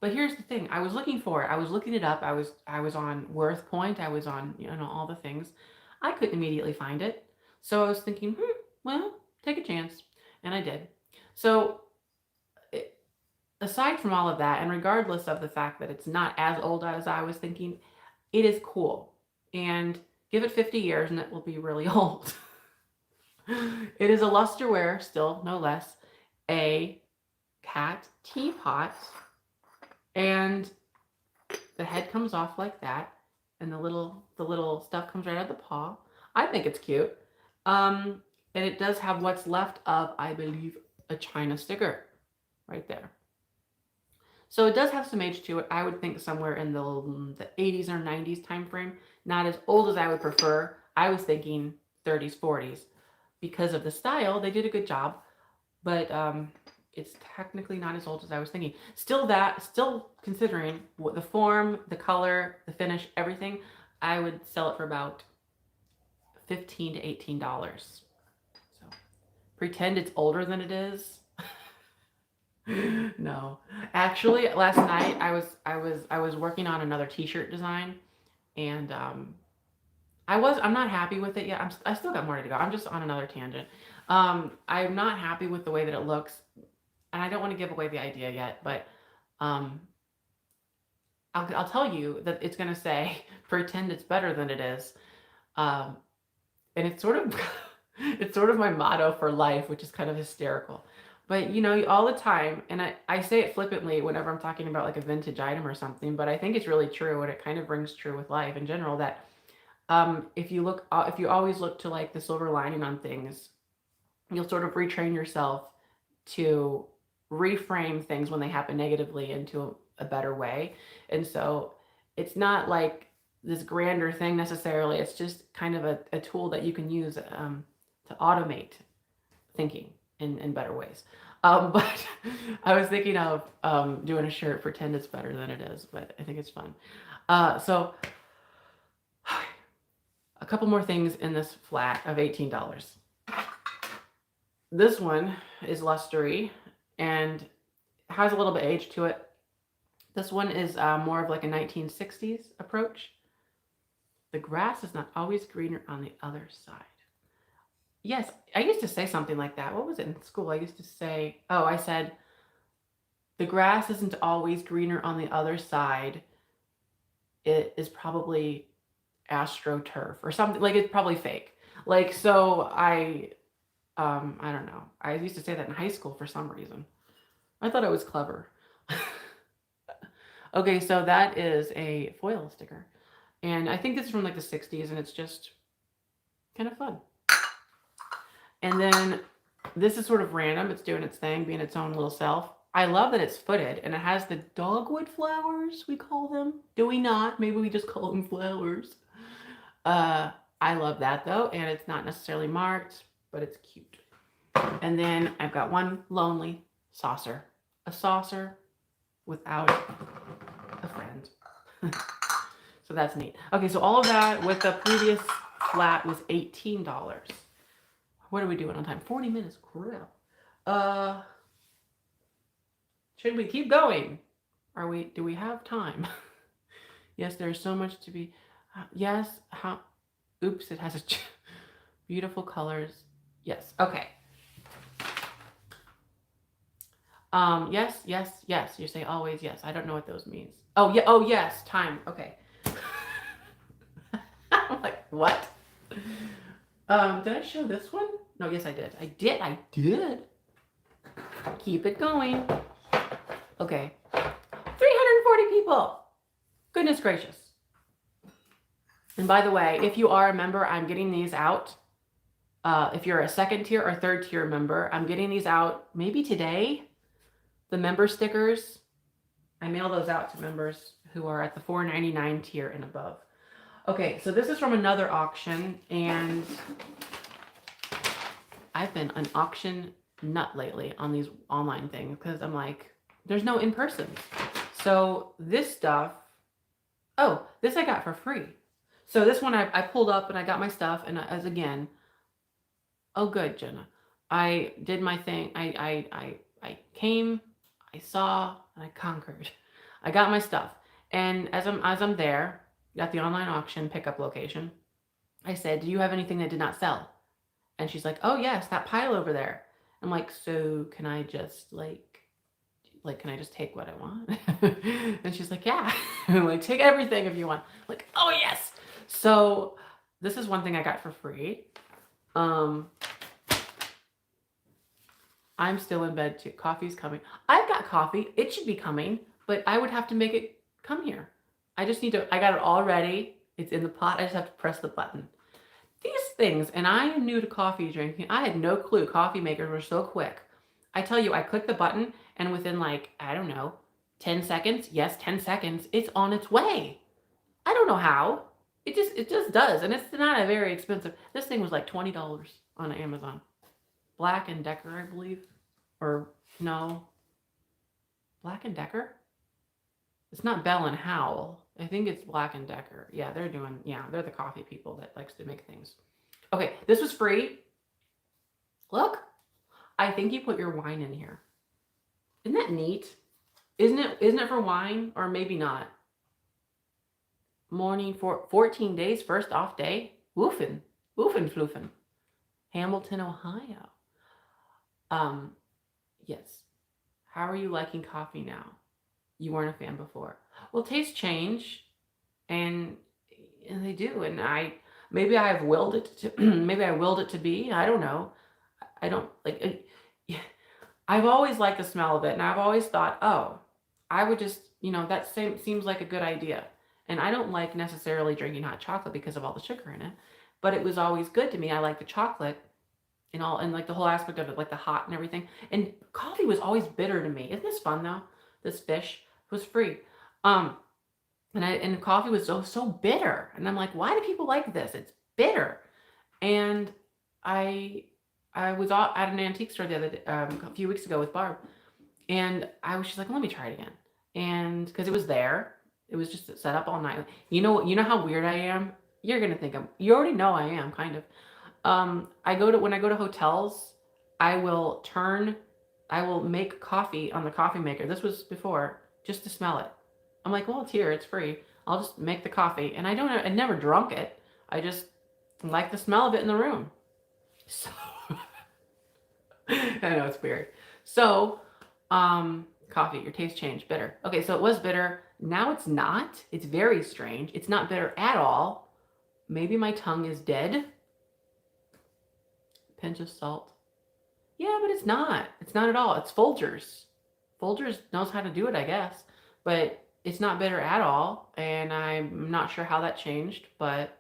But here's the thing. I was looking for it. I was looking it up. I was on Worth Point. I was on, all the things. I couldn't immediately find it. So I was thinking, well, take a chance. And I did. So aside from all of that, and regardless of the fact that it's not as old as I was thinking, it is cool. And give it 50 years and it will be really old. It is a lusterware, still, no less, a cat teapot. And the head comes off like that, and the little stuff comes right out of the paw. I think it's cute. And it does have what's left of, I believe, a China sticker right there. So it does have some age to it. I would think somewhere in the 80s or 90s time frame. Not as old as I would prefer. I was thinking 30s, 40s. Because of the style, they did a good job. But it's technically not as old as I was thinking. Still considering the form, the color, the finish, everything, I would sell it for about $15 to $18. So pretend it's older than it is. No, actually, last night I was working on another T-shirt design, and I'm not happy with it yet. I still got more to go. I'm just on another tangent. I'm not happy with the way that it looks, and I don't want to give away the idea yet, but I'll tell you that it's going to say pretend it's better than it is, and it's sort of it's sort of my motto for life, which is kind of hysterical. But all the time, and I say it flippantly whenever I'm talking about like a vintage item or something, but I think it's really true, and it kind of rings true with life in general, that if you always look to like the silver lining on things, you'll sort of retrain yourself to reframe things when they happen negatively into a better way. And so it's not like this grander thing necessarily. It's just kind of a tool that you can use to automate thinking in better ways. But I was thinking of doing a shirt, pretend it's better than it is, but I think it's fun. So a couple more things in this flat of $18. This one is lustery and has a little bit of age to it. This one is more of like a 1960s approach. The grass is not always greener on the other side. Yes, I used to say something like that. What was it in school? I used to say, I said, the grass isn't always greener on the other side. It is probably astroturf or something. Like, it's probably fake. Like, so I don't know. I used to say that in high school for some reason. I thought it was clever. Okay, so that is a foil sticker. And I think this is from like the 60s, and it's just kind of fun. And then this is sort of random. It's doing its thing, being its own little self. I love that it's footed and it has the dogwood flowers, we call them. Do we not? Maybe we just call them flowers. I love that though, and it's not necessarily marked, but it's cute. And then I've got one lonely saucer. A saucer without a friend. So that's neat. Okay, so all of that with the previous flat was $18. What are we doing on time? 40 minutes. Crap. Should we keep going? Do we have time? Yes, there's so much to be. Yes. Oops, it has beautiful colors. Yes. Okay. Yes, yes, yes. You say always yes. I don't know what those means. Oh, yeah. Oh, yes. Time. Okay. I'm like, what? Did I show this one? No, yes, I did. I did. Keep it going. Okay. 340 people. Goodness gracious. And by the way, if you are a member, I'm getting these out. If you're a second tier or third tier member, I'm getting these out maybe today. The member stickers, I mail those out to members who are at the $4.99 tier and above. Okay, so this is from another auction, and I've been an auction nut lately on these online things because I'm like, there's no in-person. So this stuff, oh, this I got for free. So this one I pulled up and I got my stuff, and as again, oh good, Jenna. I did my thing. I came, I saw, and I conquered. I got my stuff. And as I'm there at the online auction pickup location, I said, "Do you have anything that did not sell?" And she's like, "Oh yes, that pile over there." I'm like, "So can I just can I just take what I want?" And she's like, "Yeah." I'm like, "Take everything if you want." I'm like, "Oh yes." So this is one thing I got for free. I'm still in bed too. Coffee's coming. I've got coffee. It should be coming, but I would have to make it come here. I just need to, I got it all ready. It's in the pot. I just have to press the button. These things, and I am new to coffee drinking. I had no clue coffee makers were so quick. I tell you, I click the button and within I don't know, 10 seconds, yes, 10 seconds, it's on its way. I don't know how. It just does. And it's not a very expensive. This thing was like $20 on Amazon. Black and Decker, I believe. Or no. Black and Decker? It's not Bell and Howell. I think it's Black and Decker. Yeah, they're the coffee people that likes to make things. Okay, this was free. Look, I think you put your wine in here. Isn't that neat? Isn't it for wine? Or maybe not. Morning for 14 days, first off day. Woofin' floofin'. Hamilton, Ohio. Yes. How are you liking coffee now? You weren't a fan before. Well, tastes change, and they do. And maybe I've willed it to. Maybe I willed it to be. I don't know. I don't like. I've always liked the smell of it, and I've always thought, oh, I would just, that seems like a good idea. And I don't like necessarily drinking hot chocolate because of all the sugar in it, but it was always good to me. I like the chocolate and like the whole aspect of it, like the hot and everything. And coffee was always bitter to me. Isn't this fun though? This fish was free. And coffee was so bitter. And I'm like, why do people like this? It's bitter. And I was at an antique store the other day, a few weeks ago with Barb, and she's like, let me try it again. And because it was there, it was just set up all night. You know how weird I am? You're gonna think you already know I am, kind of. When I go to hotels, I will make coffee on the coffee maker. This was before, just to smell it. I'm like, well, it's here, it's free. I'll just make the coffee. And I never drunk it. I just like the smell of it in the room. So, I know it's weird. So, coffee, your taste changed, bitter. Okay, so it was bitter. Now it's not. It's very strange. It's not bitter at all. Maybe my tongue is dead. Pinch of salt. Yeah, but it's not. It's not at all. It's Folgers. Folgers knows how to do it, I guess. But it's not bitter at all. And I'm not sure how that changed, but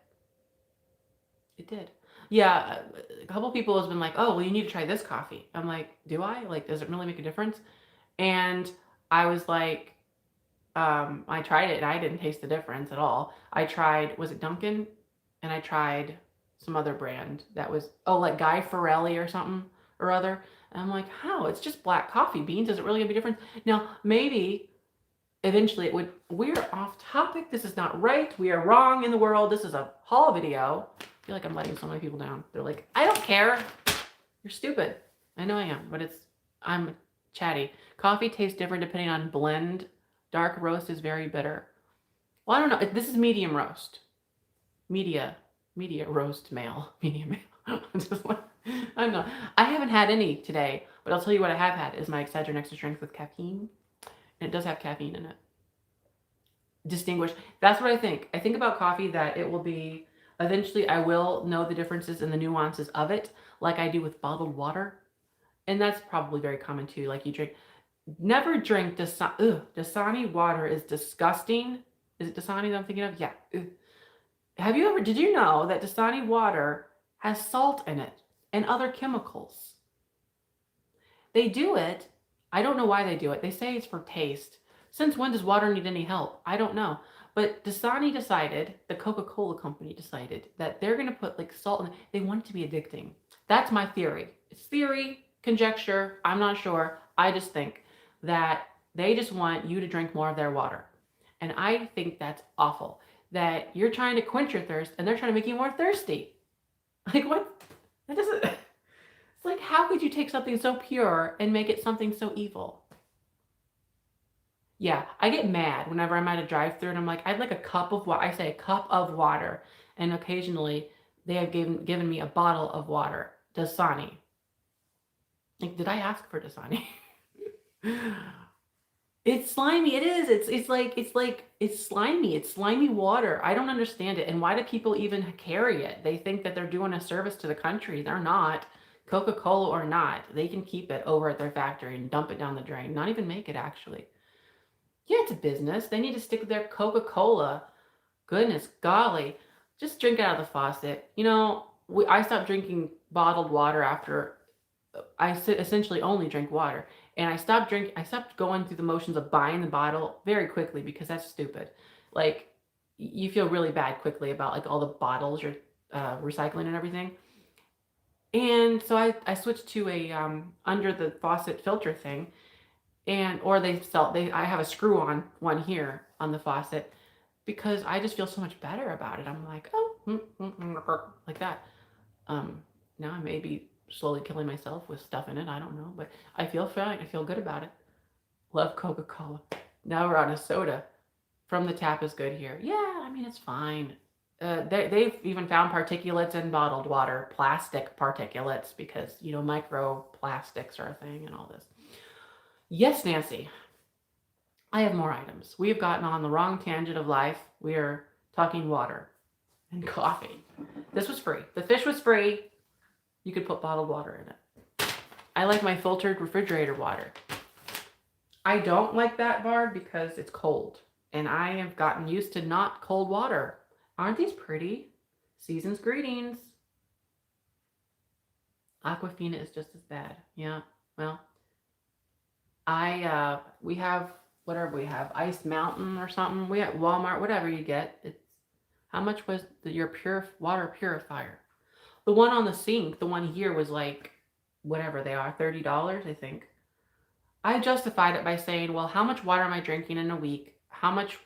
it did. Yeah, a couple people has been like, "Oh, well, you need to try this coffee." I'm like, "Do I? Like, does it really make a difference?" And I was like, I tried it and I didn't taste the difference at all. I tried, was it Dunkin'? And I tried some other brand that was, oh, like Guy Fieri or something or other. And I'm like, how? It's just black coffee beans. Does it really make a difference? Now, maybe eventually it would. We're off topic. This is not right. We are wrong in the world. This is a haul video. I feel like I'm letting so many people down. They're like, I don't care. You're stupid. I know I am, but I'm chatty. Coffee tastes different depending on blend. Dark roast is very bitter. Well, I don't know. This is medium roast. Media, media roast male. Medium male. Just like, I'm not. I haven't had any today, but I'll tell you what I have had is my Excedrin Extra Strength with caffeine. And it does have caffeine in it. Distinguished. That's what I think. I think about coffee that it will be, eventually I will know the differences and the nuances of it, like I do with bottled water. And that's probably very common too. Like you drink, never drink Dasani water is disgusting. Is it Dasani that I'm thinking of? Yeah. Ugh. Did you know that Dasani water has salt in it and other chemicals? They do it. I don't know why they do it. They say it's for taste. Since when does water need any help? I don't know. But Dasani decided, the Coca-Cola company decided that they're going to put like salt in it. They want it to be addicting. That's my theory. It's theory, conjecture. I'm not sure. I just think that they just want you to drink more of their water. And I think that's awful. That you're trying to quench your thirst and they're trying to make you more thirsty. Like what? That doesn't. It's like, how could you take something so pure and make it something so evil? Yeah, I get mad whenever I'm at a drive-thru and I'm like, I'd like a cup of water. I say a cup of water, and occasionally they have given me a bottle of water. Dasani. Like, did I ask for Dasani? It's slimy. It is. It's slimy. It's slimy water. I don't understand it. And why do people even carry it? They think that they're doing a service to the country. They're not. Coca-Cola or not, they can keep it over at their factory and dump it down the drain. Not even make it actually. Yeah, it's a business. They need to stick with their Coca-Cola. Goodness golly. Just drink out of the faucet. I stopped drinking bottled water after I essentially only drink water. And I stopped going through the motions of buying the bottle very quickly because that's stupid. Like, you feel really bad quickly about like all the bottles you're recycling and everything. And so I switched to a under the faucet filter thing, and or I have a screw on one here on the faucet because I just feel so much better about it. I'm like, oh, like that. Um, Now I may be slowly killing myself with stuff in it. I don't know, but I feel fine. I feel good about it. Love Coca-Cola. Now we're on a soda. From the tap is good here. Yeah, I mean, it's fine. They've even found particulates in bottled water, plastic particulates, because, microplastics are a thing and all this. Yes, Nancy, I have more items. We have gotten on the wrong tangent of life. We are talking water and coffee. This was free. The fish was free. You could put bottled water in it. I like my filtered refrigerator water. I don't like that, Barb, because it's cold. And I have gotten used to not cold water. Aren't these pretty? Season's greetings. Aquafina is just as bad. Yeah, well, we have, whatever we have, Ice Mountain or something. We at Walmart, whatever you get. It's, how much was your pure water purifier? The one on the sink, the one here was like, whatever they are, $30, I think. I justified it by saying, well, how much water am I drinking in a week? How much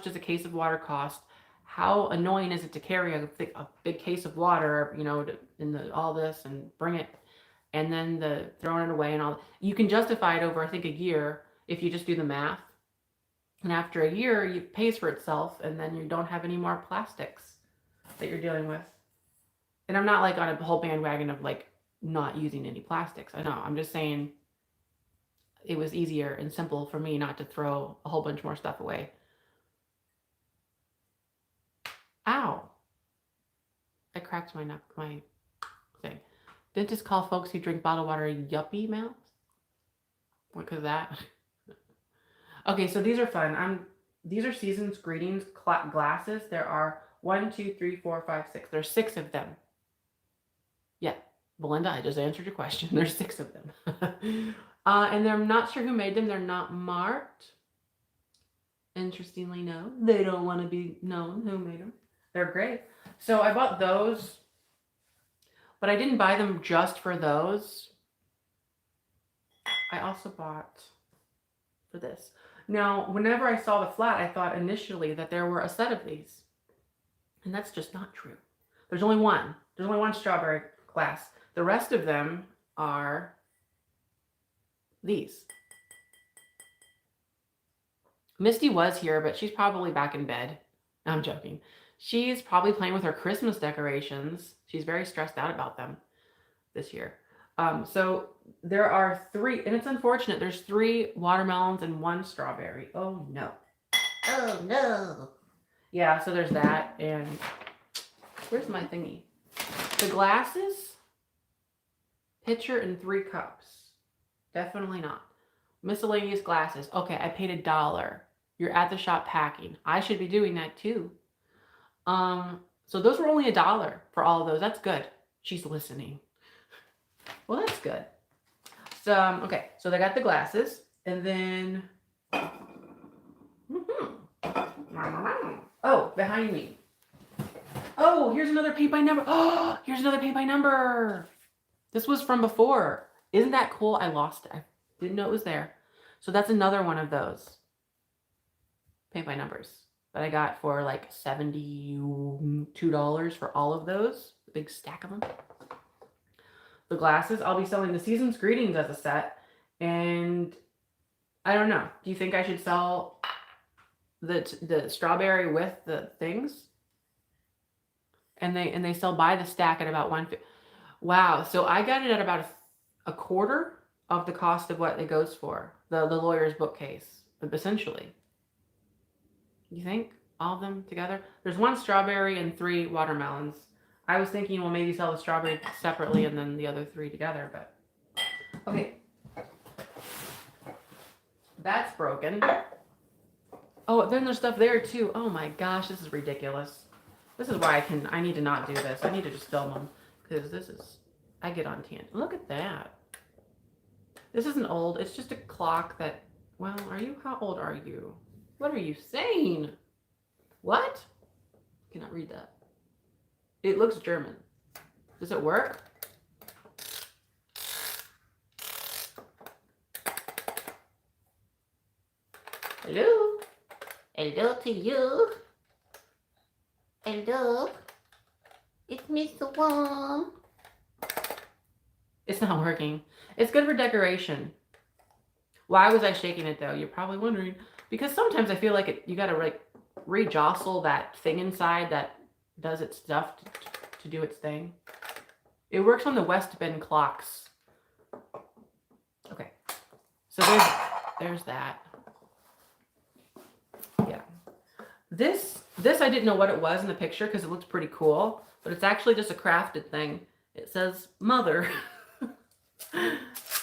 does a case of water cost? How annoying is it to carry a big case of water, all this and bring it, and then the throwing it away and all. You can justify it over, I think, a year if you just do the math. And after a year, it pays for itself, and then you don't have any more plastics that you're dealing with. And I'm not like on a whole bandwagon of like not using any plastics. I know. I'm just saying it was easier and simple for me not to throw a whole bunch more stuff away. Ow. I cracked my thing. Dentists call folks who drink bottled water yuppie mouths. What is that? Okay, so these are fun. These are Season's Greetings glasses. There are 1, 2, 3, 4, 5, 6. There's 6 of them. Yeah, Belinda, I just answered your question. There's 6 of them. And I'm not sure who made them. They're not marked. Interestingly, no. They don't want to be known who made them. They're great. So I bought those, but I didn't buy them just for those. I also bought for this. Now, whenever I saw the flat, I thought initially that there were a set of these. And that's just not true. There's only one. There's only one strawberry glass. The rest of them are these. Misty was here, but she's probably back in bed. No, I'm joking. She's probably playing with her Christmas decorations. She's very stressed out about them this year. So there are 3, and it's unfortunate. There's 3 watermelons and 1 strawberry. Oh no. Oh no. Yeah, so there's that. And where's my thingy? The glasses, pitcher, and 3 cups. Definitely not. Miscellaneous glasses. Okay, I paid $1. You're at the shop packing. I should be doing that too. So those were only $1 for all of those. That's good. She's listening. Well, that's good. So, okay, so they got the glasses, and then, oh, behind me. Oh, here's another paint by number. Oh, here's another paint by number. This was from before. Isn't that cool? I lost it. I didn't know it was there. So that's another one of those paint by numbers that I got for like $72 for all of those. A big stack of them. The glasses, I'll be selling the Season's Greetings as a set. And I don't know. Do you think I should sell the strawberry with the things? And they sell by the stack at about $150. Wow. So I got it at about a quarter of the cost of what it goes for. The lawyer's bookcase, essentially. You think? All of them together? There's 1 strawberry and 3 watermelons. I was thinking, well, maybe sell the strawberry separately and then the other 3 together, but okay. That's broken. Oh, then there's stuff there too. Oh my gosh, this is ridiculous. This is why I need to not do this. I need to just film them because I get on tangent. Look at that. This isn't old. It's just a clock that, well, how old are you? What are you saying? What? Cannot read that. It looks German. Does it work? Hello? Hello to you. Hello? It's Mr. Wong. It's not working. It's good for decoration. Why was I shaking it though? You're probably wondering. Because sometimes I feel like you gotta like re-jostle that thing inside that does its stuff to do its thing. It works on the West Bend clocks. Okay. So there's that. Yeah. This I didn't know what it was in the picture because it looked pretty cool, but it's actually just a crafted thing. It says mother.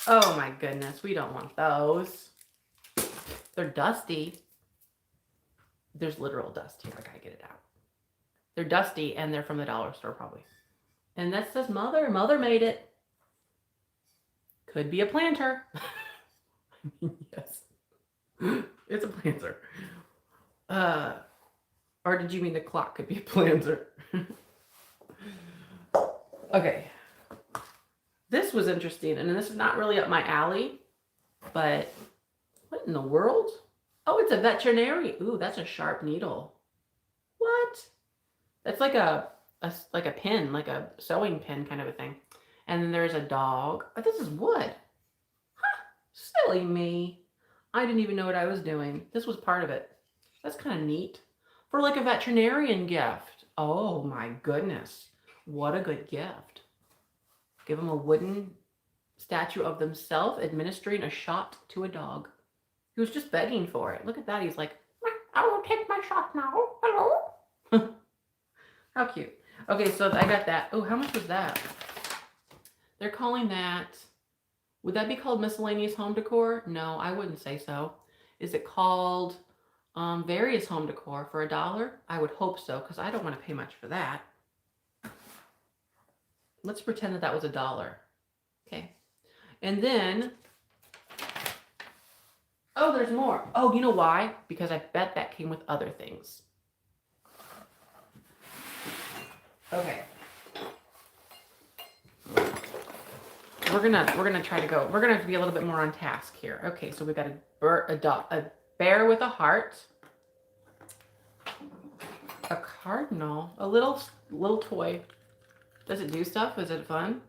Oh my goodness, we don't want those. They're dusty. There's literal dust here. I gotta get it out. They're dusty and they're from the dollar store probably. And that says mother. Mother made it. Could be a planter. Yes. It's a planter. Or did you mean the clock could be a planter? Okay. This was interesting, and this is not really up my alley, but what in the world? Oh, it's a veterinary. Ooh, that's a sharp needle. What? That's like a pin, like a sewing pin kind of a thing. And then there's a dog. Oh, this is wood. Huh, silly me. I didn't even know what I was doing. This was part of it. That's kind of neat. For like a veterinarian gift. Oh my goodness. What a good gift. Give them a wooden statue of themselves administering a shot to a dog. He was just begging for it. Look at that. He's like, I will take my shot now. Hello. How cute. Okay, so I got that. Oh, how much was that? They're calling that, would that be called miscellaneous home decor? No, I wouldn't say so. Is it called various home decor for $1? I would hope so, because I don't want to pay much for that. Let's pretend that that was $1. Okay. And then, oh, there's more. Oh, you know why? Because I bet that came with other things. Okay. We're gonna try to go. We're gonna have to be a little bit more on task here. Okay, so we got a bear with a heart, a cardinal, a little toy. Does it do stuff? Is it fun?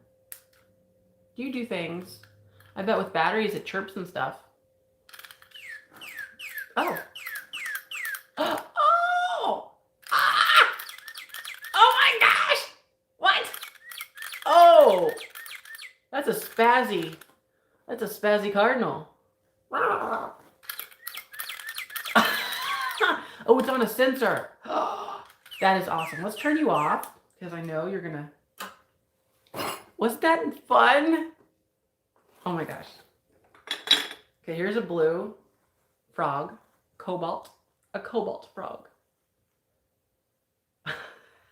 Do you do things? I bet with batteries it chirps and stuff. Oh. Oh! Ah! Oh my gosh! What? Oh! That's a spazzy cardinal. Oh, it's on a sensor. That is awesome. Let's turn you off because I know you're gonna. Wasn't that fun? Oh my gosh. Okay, here's a blue frog, a cobalt frog.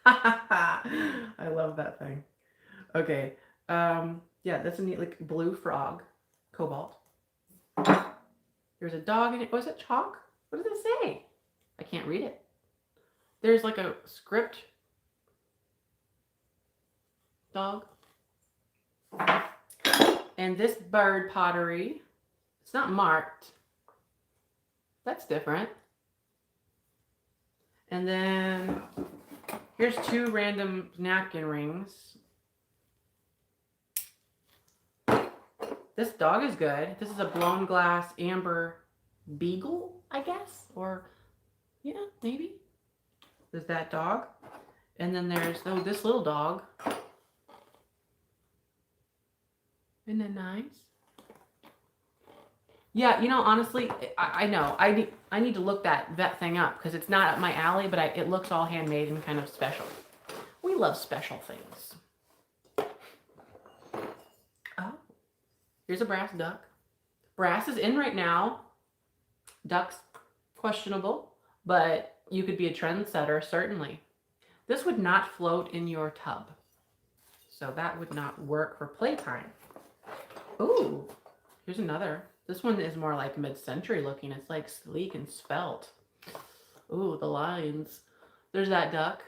I love that thing. Okay. Yeah, that's a neat, like, blue frog, cobalt. There's a dog in it. Was it chalk? What does it say? I can't read it. There's like a script dog. And this bird pottery, it's not marked. That's different. And then here's 2 random napkin rings. This dog is good. This is a blown glass amber beagle, I guess. Or, yeah, maybe. There's that dog. And then there's, oh, this little dog. Isn't that nice? Yeah, you know, honestly, I know. I need to look that thing up because it's not up my alley, but it looks all handmade and kind of special. We love special things. Oh. Here's a brass duck. Brass is in right now. Duck's questionable, but you could be a trendsetter, certainly. This would not float in your tub. So that would not work for playtime. Ooh, here's another. This one is more like mid-century looking. It's like sleek and svelte. Ooh, the lines. There's that duck.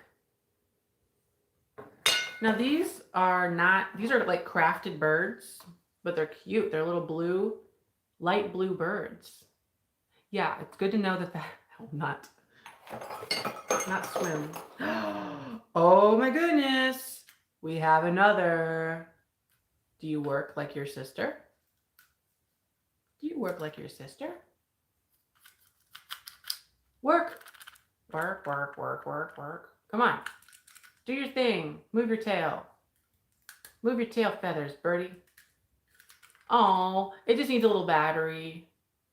Now these are like crafted birds. But they're cute. They're little blue, light blue birds. Yeah, it's good to know that will not swim. Oh my goodness. We have another. Do you work like your sister? Do you work like your sister? Work. Work, work, work, work, work. Come on. Do your thing. Move your tail. Move your tail feathers, birdie. Oh, it just needs a little battery.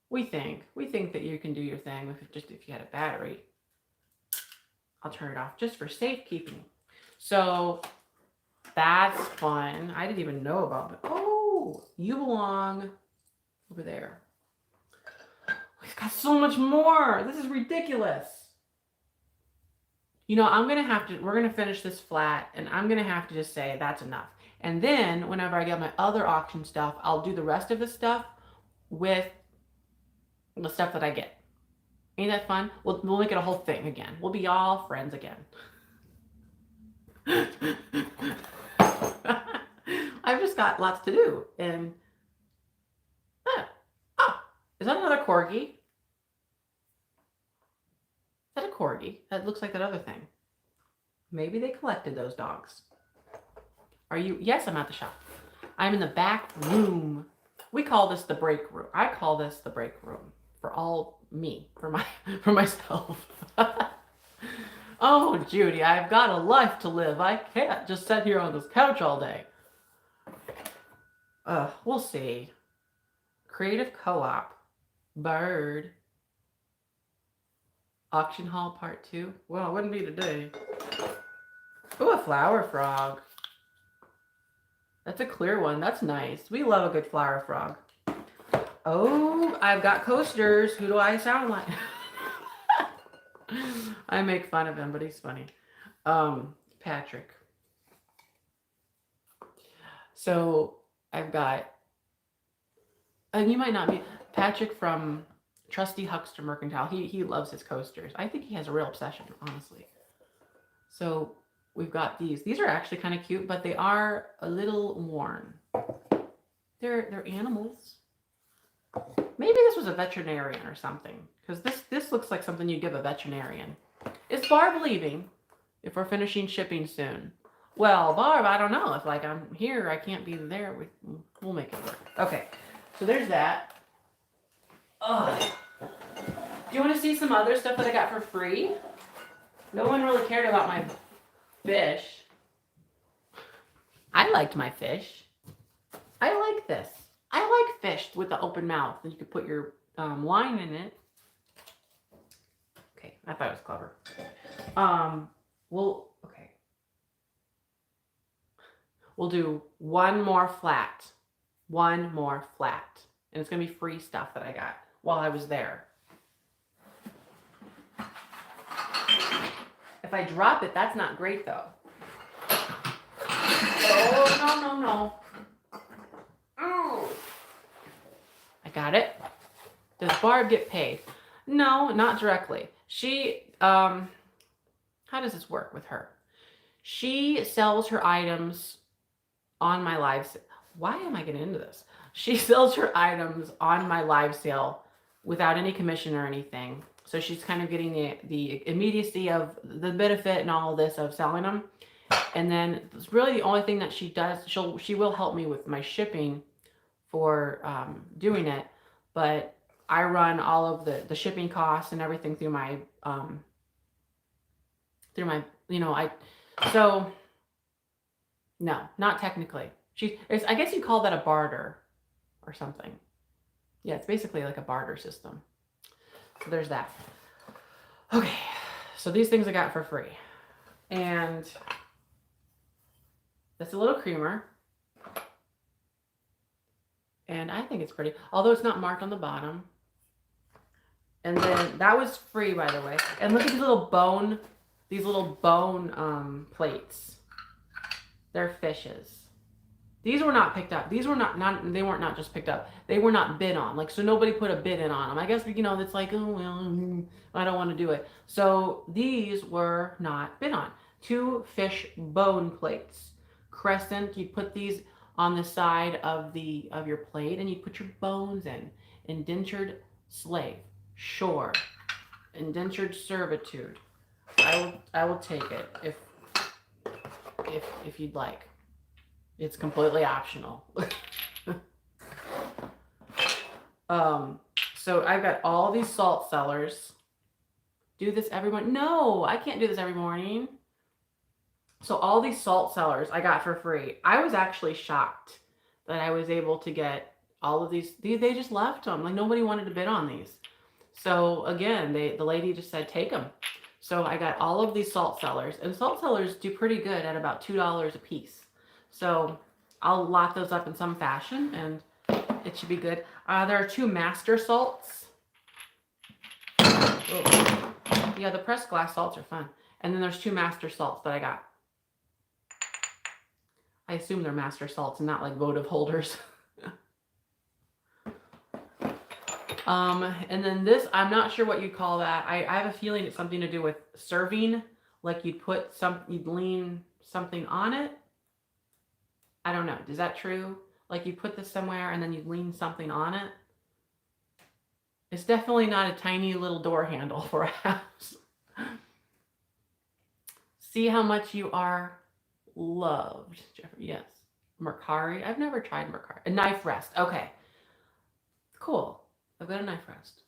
We think that you can do your thing if you had a battery. I'll turn it off just for safekeeping. So that's fun. I didn't even know about it. Oh, you belong over there. We've got so much more. This is ridiculous. You know, we're going to finish this flat and I'm going to have to just say that's enough. And then whenever I get my other auction stuff, I'll do the rest of the stuff with the stuff that I get. Ain't that fun? We'll make it a whole thing again. We'll be all friends again. I've just got lots to do. And is that another corgi? Is that a corgi? That looks like that other thing. Maybe they collected those dogs. Are you? Yes, I'm at the shop. I'm in the back room. We call this the break room. I call this the break room for myself. Oh, Judy, I've got a life to live. I can't just sit here on this couch all day. We'll see. Creative Co-op. Bird. Auction Hall Part 2. Well, it wouldn't be today. Ooh, a flower frog. That's a clear one. That's nice. We love a good flower frog. Oh, I've got coasters. Who do I sound like? I make fun of him, but he's funny. Patrick. So I've got, and you might not be, Patrick from Trusty Huckster Mercantile. He loves his coasters. I think he has a real obsession, honestly. So we've got these. These are actually kind of cute, but they are a little worn. They're animals. Maybe this was a veterinarian or something, because this looks like something you give a veterinarian. Is Barb leaving? If we're finishing shipping soon. Well, Barb, I don't know. If like I'm here, I can't be there. We'll make it work. Okay, so there's that. Ugh. Do you want to see some other stuff that I got for free? No one really cared about my fish. I liked my fish. I like this. I like fish with the open mouth, and you could put your wine in it. Okay, I thought it was clever. Okay. We'll do one more flat. One more flat. And it's going to be free stuff that I got while I was there. If I drop it, that's not great, though. Oh, no. Oh. I got it. Does Barb get paid? No, not directly. She, how does this work with her? She sells her items on my live sale. Why am I getting into this? She sells her items on my live sale without any commission or anything. So she's kind of getting the immediacy of the benefit and all of this of selling them. And then it's really the only thing that she does. She will help me with my shipping for doing it, but I run all of the shipping costs and everything through my so no, not technically. I guess you call that a barter or something. Yeah, it's basically like a barter system. So there's that. Okay, so these things I got for free. And that's a little creamer. And I think it's pretty, although it's not marked on the bottom. And then that was free, by the way. And look at these little bone plates. They're fishes. These were not picked up. These were they weren't not just picked up. They were not bid on. Like, so nobody put a bid in on them. I guess, it's like, oh, well, I don't want to do it. So these were not bid on. 2 fish bone plates. Crescent, you put these on the side of your plate and you put your bones in. Indentured slave. Sure. Indentured servitude. I will take it if you'd like. It's completely optional. So I've got all these salt cellars. Do this every morning? No, I can't do this every morning. So all these salt cellars I got for free. I was actually shocked that I was able to get all of these. They just left them. Like, nobody wanted to bid on these. So again, the lady just said, take them. So I got all of these salt cellars, and salt cellars do pretty good at about $2 a piece. So I'll lock those up in some fashion, and it should be good. There are 2 master salts. Oh. Yeah, the pressed glass salts are fun. And then there's 2 master salts that I got. I assume they're master salts and not like votive holders. And then this, I'm not sure what you'd call that. I have a feeling it's something to do with serving. Like you'd lean something on it. I don't know. Is that true? Like you put this somewhere and then you lean something on it? It's definitely not a tiny little door handle for a house. See how much you are loved, Jeffrey. Yes. Mercari. I've never tried Mercari. A knife rest. Okay. Cool. I've got a knife rest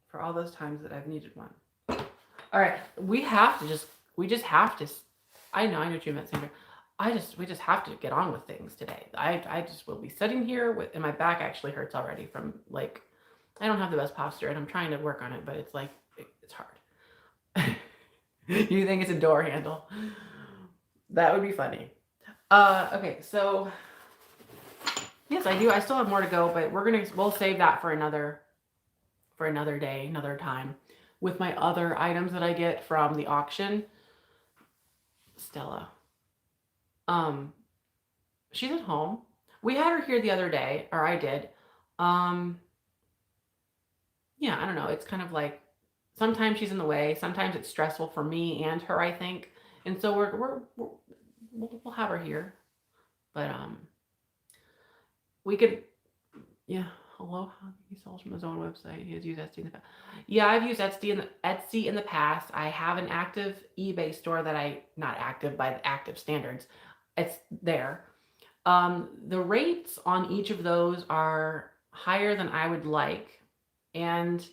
for all those times that I've needed one. All right. We just have to. I know what you meant, Sandra. We just have to get on with things today. I just will be sitting here and my back actually hurts already from like, I don't have the best posture and I'm trying to work on it, but it's like, it's hard. You think it's a door handle? That would be funny. Okay, so yes, I do. I still have more to go, but we'll save that for another day, another time, with my other items that I get from the auction. Stella. She's at home. We had her here the other day, or I did. Um, yeah, I don't know. It's kind of like sometimes she's in the way. Sometimes it's stressful for me and her, I think. And so we'll have her here. But we could, yeah. Hello, he sells from his own website. He has used Etsy in the past. Yeah, I've used Etsy in the past. I have an active eBay store that I not active by the active standards. It's there. The rates on each of those are higher than I would like, and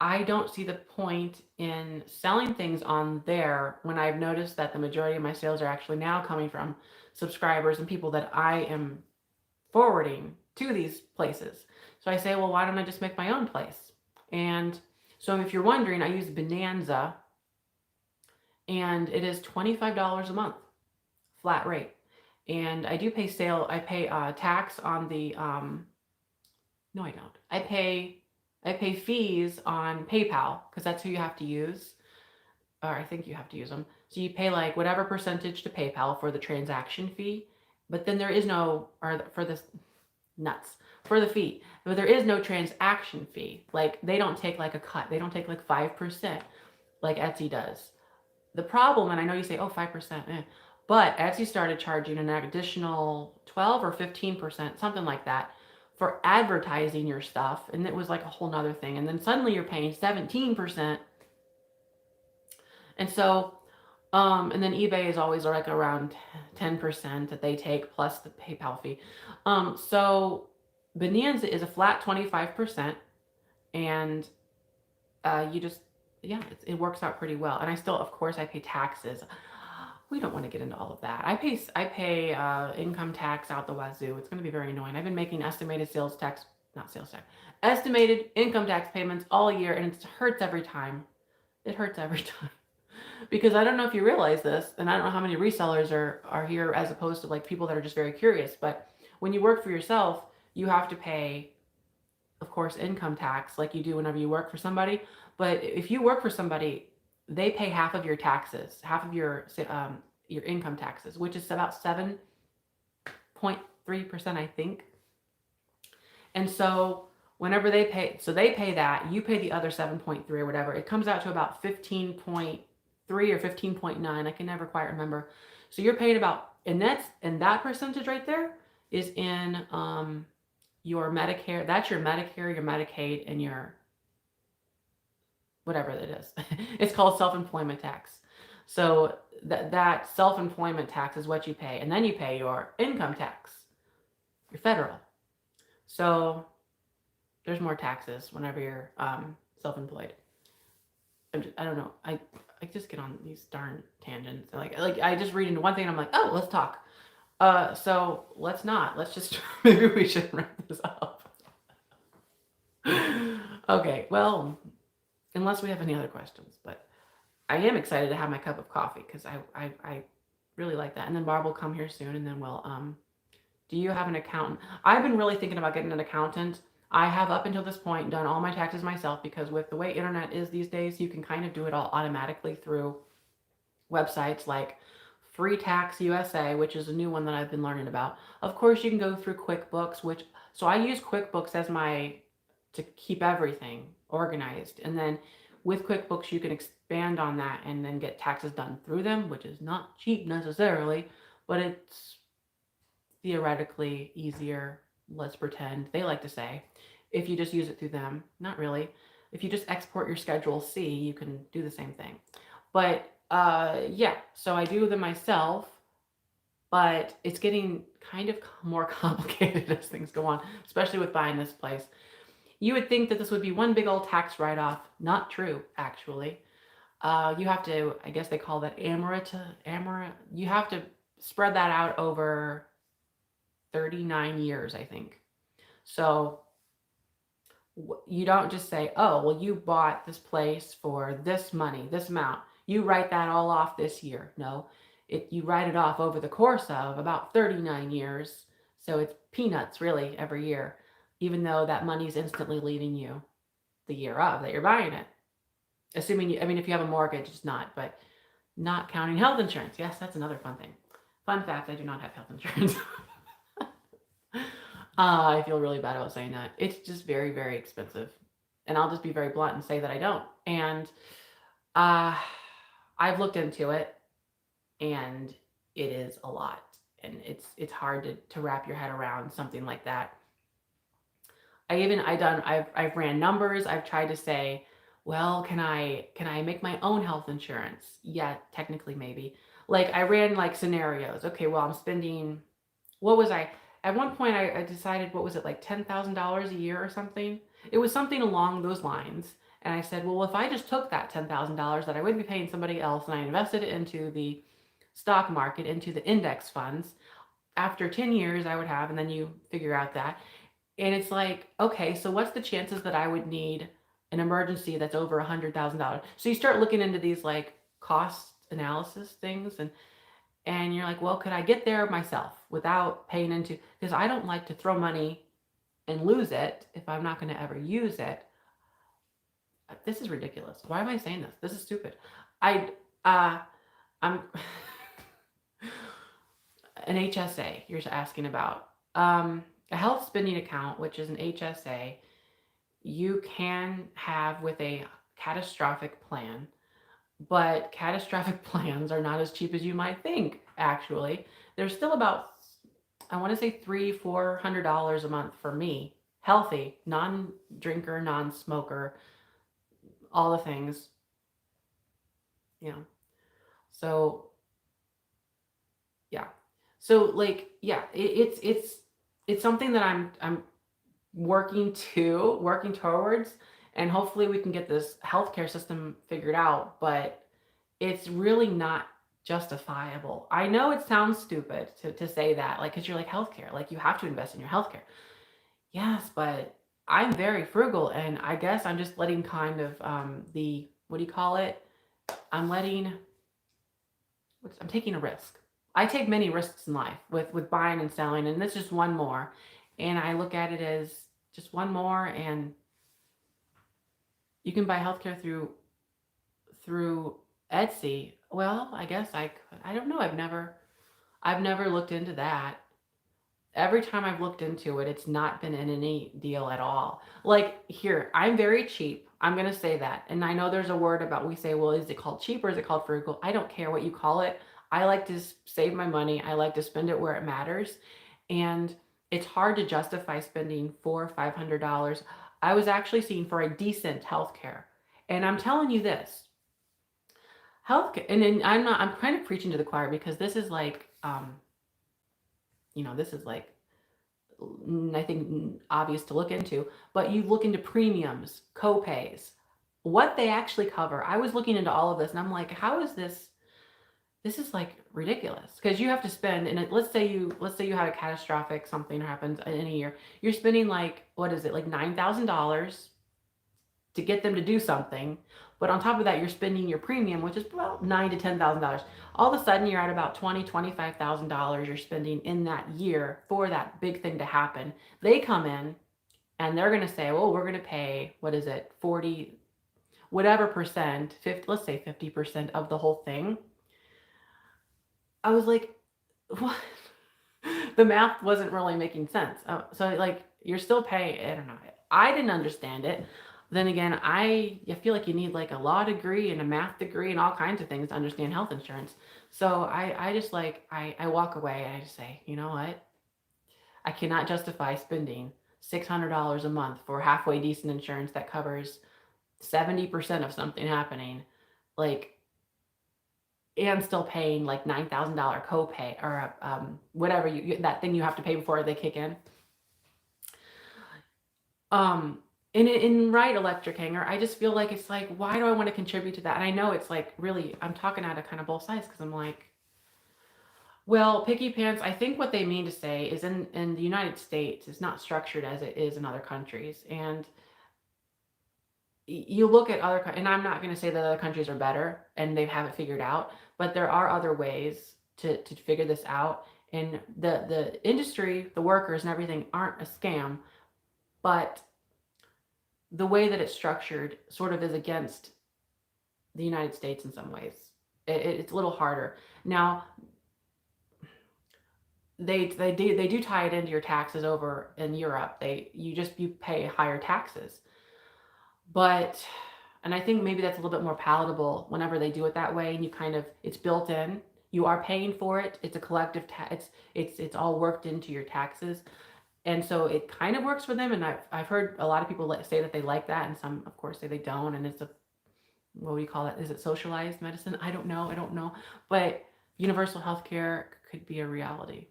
I don't see the point in selling things on there when I've noticed that the majority of my sales are actually now coming from subscribers and people that I am forwarding to these places. So I say, well, why don't I just make my own place? And so if you're wondering, I use Bonanza, and it is $25 a month, flat rate. And I do pay I pay tax on the, no, I don't. I pay fees on PayPal because that's who you have to use, or I think you have to use them. So you pay like whatever percentage to PayPal for the transaction fee, but then there is no, or for this nuts for the fee, but there is no transaction fee. Like they don't take like a cut. They don't take like 5% like Etsy does. The problem, and I know you say, oh, 5%, but Etsy started charging an additional 12 or 15%, something like that, for advertising your stuff. And it was like a whole nother thing. And then suddenly you're paying 17%. And so, and then eBay is always like around 10% that they take plus the PayPal fee. So Bonanza is a flat 25%. And you just, yeah, it works out pretty well. And I still, of course, I pay taxes. We don't want to get into all of that. I pay income tax out the wazoo. It's going to be very annoying. I've been making estimated estimated income tax payments all year, and it hurts every time. It hurts every time. Because I don't know if you realize this, and I don't know how many resellers are here as opposed to like people that are just very curious, but when you work for yourself, you have to pay, of course, income tax like you do whenever you work for somebody. But if you work for somebody, they pay half of your taxes, half of your income taxes, which is about 7.3%, I think. And so whenever they pay, so they pay that, you pay the other 7.3 or whatever. It comes out to about 15.3 or 15.9. I can never quite remember. So you're paying about, and that percentage right there is in your Medicare. That's your Medicare, your Medicaid, and your whatever it is. It's called self-employment tax. So that self-employment tax is what you pay. And then you pay your income tax, your federal. So there's more taxes whenever you're self-employed. I don't know. I just get on these darn tangents. Like I just read into one thing and I'm like, oh, let's talk. So let's not. Let's just maybe we should wrap this up. Okay. Well, unless we have any other questions, but I am excited to have my cup of coffee because I really like that. And then Barb will come here soon, and then we'll do you have an accountant? I've been really thinking about getting an accountant. I have up until this point done all my taxes myself because with the way internet is these days, you can kind of do it all automatically through websites like Free Tax USA, which is a new one that I've been learning about. Of course, you can go through QuickBooks, so I use QuickBooks as to keep everything organized. And then with QuickBooks, you can expand on that and then get taxes done through them, which is not cheap necessarily, but it's theoretically easier, let's pretend, they like to say, if you just use it through them. Not really. If you just export your Schedule C, you can do the same thing. But yeah, so I do them myself, but it's getting kind of more complicated as things go on, especially with buying this place. You would think that this would be one big old tax write-off. Not true, actually. You have to, I guess they call that you have to spread that out over 39 years, I think. So you don't just say, oh, well, you bought this place for this money, this amount. You write that all off this year. No, you write it off over the course of about 39 years. So it's peanuts really every year, even though that money is instantly leaving you the year of that you're buying it. Assuming if you have a mortgage, it's not, but not counting health insurance. Yes, that's another fun thing. Fun fact, I do not have health insurance. I feel really bad about saying that. It's just very, very expensive. And I'll just be very blunt and say that I don't. And uh, I've looked into it, and it is a lot. And it's hard to wrap your head around something like that. I've ran numbers. I've tried to say, well, can I make my own health insurance? Yeah, technically maybe. Like I ran like scenarios. Okay, well I'm spending, what was I, at one point I decided, what was it, like $10,000 a year or something? It was something along those lines. And I said, well, if I just took that $10,000 that I would be paying somebody else and I invested it into the stock market, into the index funds, after 10 years I would have, and then you figure out that. And it's like, okay, so what's the chances that I would need an emergency that's over $100,000? So you start looking into these like cost analysis things, and you're like, well, could I get there myself without paying into, because I don't like to throw money and lose it if I'm not going to ever use it. This is ridiculous. Why am I saying this? This is stupid. I I'm an HSA you're asking about. A health spending account, which is an HSA, you can have with a catastrophic plan, but catastrophic plans are not as cheap as you might think, actually. They're still about, I want to say $300-400 a month for me. Healthy, non-drinker, non-smoker, all the things, you know. So yeah. So like yeah, it's something that I'm working towards, and hopefully we can get this healthcare system figured out, but it's really not justifiable. I know it sounds stupid to say that, like, because you're like, healthcare, like you have to invest in your healthcare. Yes, but I'm very frugal, and I guess I'm just letting kind of the, what do you call it? I'm letting, I'm taking a risk. I take many risks in life with buying and selling, and this is just one more. And I look at it as just one more, and you can buy healthcare through Etsy. Well, I guess I could. I don't know. I've never looked into that. Every time I've looked into it, it's not been in any deal at all. Like here, I'm very cheap. I'm going to say that. And I know there's a word about, we say, well, is it called cheap or is it called frugal? I don't care what you call it. I like to save my money. I like to spend it where it matters. And it's hard to justify spending $400-500. I was actually seeing for a decent healthcare. And I'm telling you this, healthcare, and then I'm kind of preaching to the choir, because this is like, this is like, I think, obvious to look into, but you look into premiums, co-pays, what they actually cover. I was looking into all of this, and I'm like, how is this? This is like ridiculous, because you have to spend, and let's say you had a catastrophic something happens in a year, you're spending like, what is it, like $9,000 to get them to do something. But on top of that, you're spending your premium, which is about $9,000 to $10,000. All of a sudden, you're at about $20,000-25,000 you're spending in that year for that big thing to happen. They come in and they're going to say, well, we're going to pay, what is it, 40, whatever percent, 50, let's say 50% of the whole thing. I was like, what? The math wasn't really making sense. So like, you're still paying, I don't know. I didn't understand it. Then again, I feel like you need like a law degree and a math degree and all kinds of things to understand health insurance. So I just like, I walk away and I just say, you know what? I cannot justify spending $600 a month for halfway decent insurance that covers 70% of something happening, like, and still paying like $9,000 copay, or whatever that thing you have to pay before they kick in. In right electric hanger, I just feel like it's like, why do I want to contribute to that? And I know it's like, really, I'm talking out of kind of both sides, because I'm like, well, picky pants, I think what they mean to say is, in the United States, it's not structured as it is in other countries. And you look at other, and I'm not going to say that other countries are better and they have it figured out, but there are other ways to figure this out. And the industry, the workers and everything aren't a scam, but the way that it's structured sort of is against the United States in some ways. It's a little harder. Now, they do tie it into your taxes over in Europe. You pay higher taxes. But and I think maybe that's a little bit more palatable whenever they do it that way, and you kind of it's built in. You are paying for it. It's a collective it's all worked into your taxes. And so it kind of works for them, and I've heard a lot of people say that they like that, and some of course say they don't, and it's a what do you call it? Is it socialized medicine? I don't know. But universal healthcare could be a reality.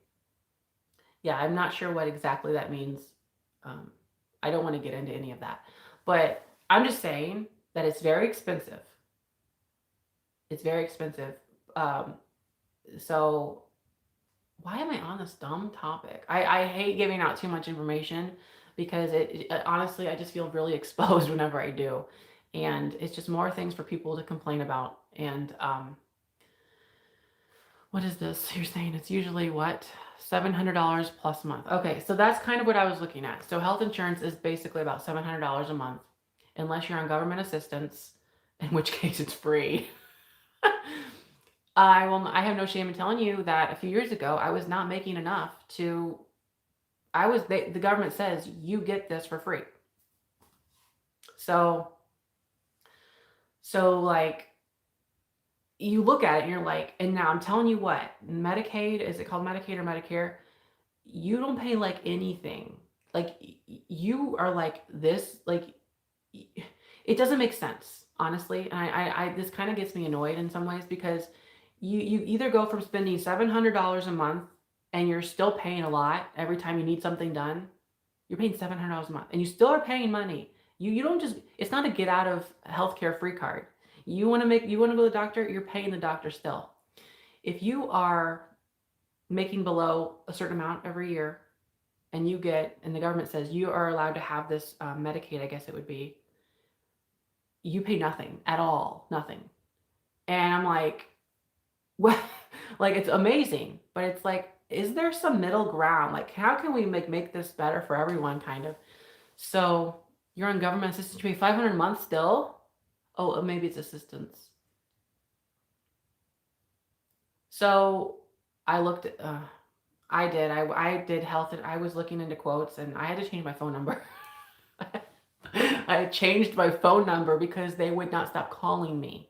Yeah, I'm not sure what exactly that means. Um, I don't want to get into any of that. But I'm just saying that it's very expensive. It's very expensive. Um, so why am I on this dumb topic? I hate giving out too much information because honestly, I just feel really exposed whenever I do. And it's just more things for people to complain about. And what is this? You're saying it's usually what? $700 plus a month. Okay, so that's kind of what I was looking at. So health insurance is basically about $700 a month, unless you're on government assistance, in which case it's free. I have no shame in telling you that a few years ago I was not making enough to. The government says you get this for free. So like you look at it and you're like, and now I'm telling you what, Medicaid, is it called Medicaid or Medicare? You don't pay like anything. Like you are like this, like it doesn't make sense, honestly. And I this kind of gets me annoyed in some ways because you either go from spending $700 a month and you're still paying a lot every time you need something done. You're paying $700 a month and you still are paying money. You don't just, it's not a get out of healthcare free card. You want to go to the doctor, you're paying the doctor still. If you are making below a certain amount every year and and the government says you are allowed to have this Medicaid, I guess it would be, you pay nothing at all, nothing. And I'm like, what? Like, it's amazing, but it's like, is there some middle ground? Like, how can we make this better for everyone, kind of? So you're on government assistance, you pay $500 a month still? Oh, maybe it's assistance. So I looked at, I did health, and I was looking into quotes, and I had to change my phone number. I changed my phone number because they would not stop calling me.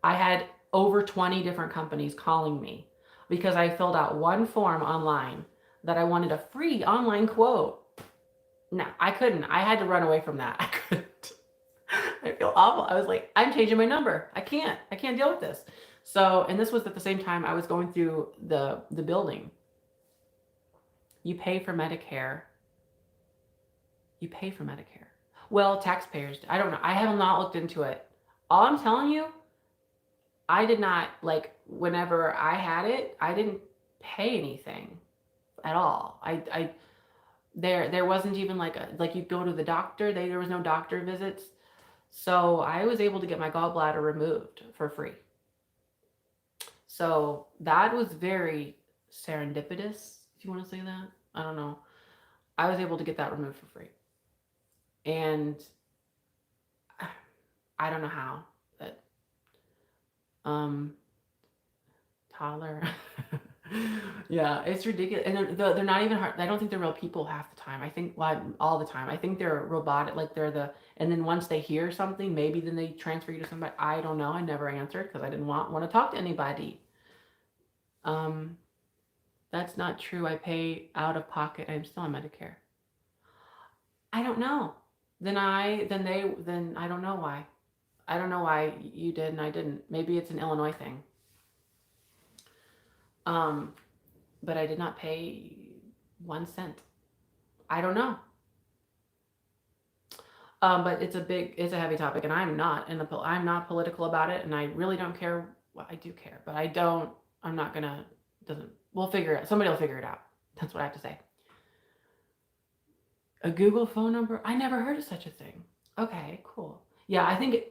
I had over 20 different companies calling me because I filled out one form online that I wanted a free online quote. No, I couldn't. I had to run away from that. I couldn't. I feel awful. I was like, I'm changing my number. I can't deal with this. So, and this was at the same time I was going through the building. You pay for Medicare. Well, taxpayers, I don't know. I have not looked into it. All I'm telling you, I did not, like, whenever I had it, I didn't pay anything at all. There wasn't even like you go to the doctor, there was no doctor visits. So I was able to get my gallbladder removed for free. So that was very serendipitous, if you want to say that. I don't know. I was able to get that removed for free. And I don't know how, but toddler. Yeah, it's ridiculous. And they're not even hard. I don't think they're real people half the time. I think, well, all the time. I think they're robotic, like and then once they hear something, maybe then they transfer you to somebody. I don't know. I never answered because I didn't want to talk to anybody. That's not true. I pay out of pocket. I'm still on Medicare. I don't know. Then I don't know why. I don't know why you did and I didn't. Maybe it's an Illinois thing. But I did not pay 1 cent. I don't know. But it's a heavy topic, and I'm not political about it, and I really don't care. Well, I do care, but I'm not gonna. We'll figure it out. Somebody will figure it out. That's what I have to say. A Google phone number? I never heard of such a thing. Okay, cool. Yeah, I think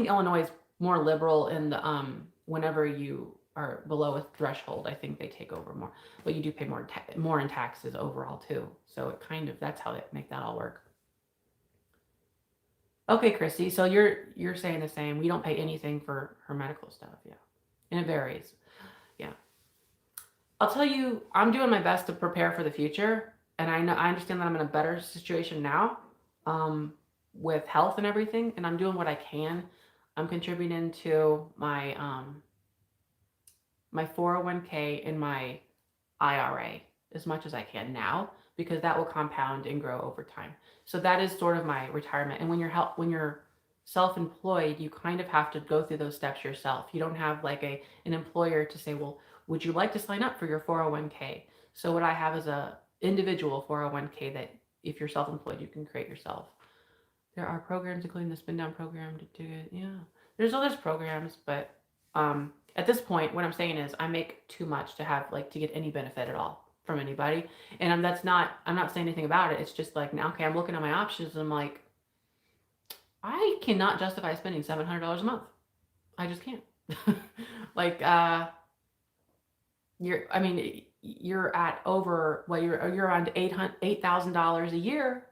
Illinois is more liberal in the whenever you are below a threshold, I think they take over more. But you do pay more in taxes overall too. So that's how they make that all work. Okay, Christy. So you're saying the same. We don't pay anything for her medical stuff, yeah, and it varies, yeah. I'll tell you, I'm doing my best to prepare for the future, and I understand that I'm in a better situation now, um, with health and everything, and I'm doing what I can. I'm contributing to my 401k and my IRA as much as I can now because that will compound and grow over time. So that is sort of my retirement. And when you're self-employed, you kind of have to go through those steps yourself. You don't have like an employer to say, well, would you like to sign up for your 401k? So what I have is a individual 401k that if you're self-employed, you can create yourself. There are programs, including the spin down program to do it. Yeah, there's other programs, but at this point, what I'm saying is I make too much to have like to get any benefit at all from anybody, and I'm not saying anything about it. It's just like now, okay, I'm looking at my options, and I'm like, I cannot justify spending $700 a month. I just can't. Like, you're at over well, you're around $8,000 a year.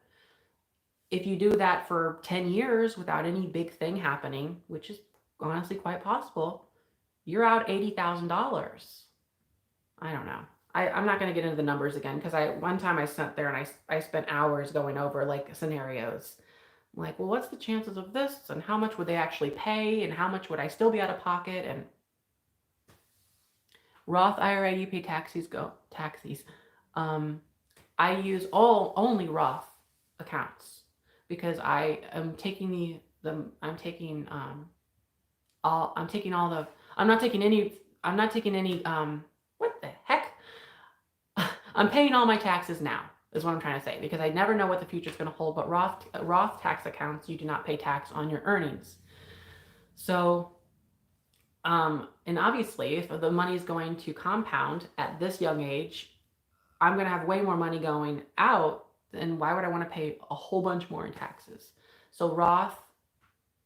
If you do that for 10 years without any big thing happening, which is honestly quite possible, you're out $80,000. I don't know. I'm not going to get into the numbers again because one time I sat there and I spent hours going over like scenarios. I'm like, well, what's the chances of this and how much would they actually pay and how much would I still be out of pocket? And Roth IRA, you pay taxes. I use only Roth accounts because I am taking I'm taking all the I'm not taking any what the heck? I'm paying all my taxes now is what I'm trying to say because I never know what the future is going to hold, but Roth tax accounts, you do not pay tax on your earnings. So and obviously if the money is going to compound at this young age, I'm going to have way more money going out, then why would I want to pay a whole bunch more in taxes? So Roth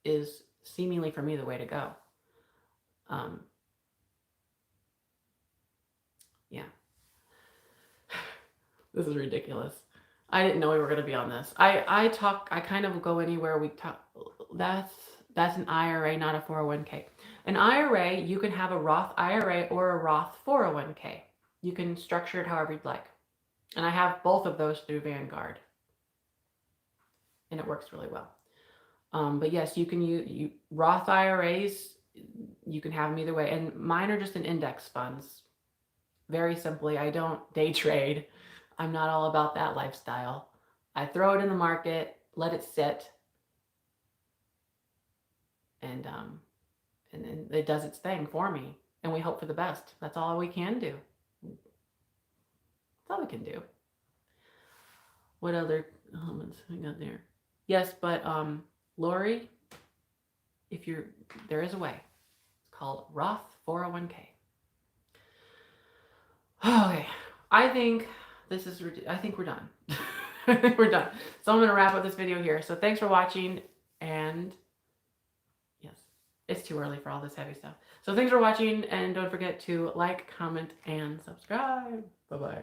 is seemingly for me the way to go. Yeah. This is ridiculous. I didn't know we were going to be on this. I kind of go anywhere we talk. That's an IRA, not a 401k. An IRA, you can have a Roth IRA or a Roth 401k. You can structure it however you'd like. And I have both of those through Vanguard. And it works really well. But yes, you can use Roth IRAs, you can have them either way. And mine are just in index funds. Very simply, I don't day trade. I'm not all about that lifestyle. I throw it in the market, let it sit, and it does its thing for me. And we hope for the best. That's all we can do. That's all we can do. What other elements we got there? Yes, but Lori, there is a way. It's called Roth 401k. Okay, I think we're done. I think we're done. So I'm going to wrap up this video here. So thanks for watching, and yes, it's too early for all this heavy stuff. So thanks for watching, and don't forget to like, comment, and subscribe. Bye-bye.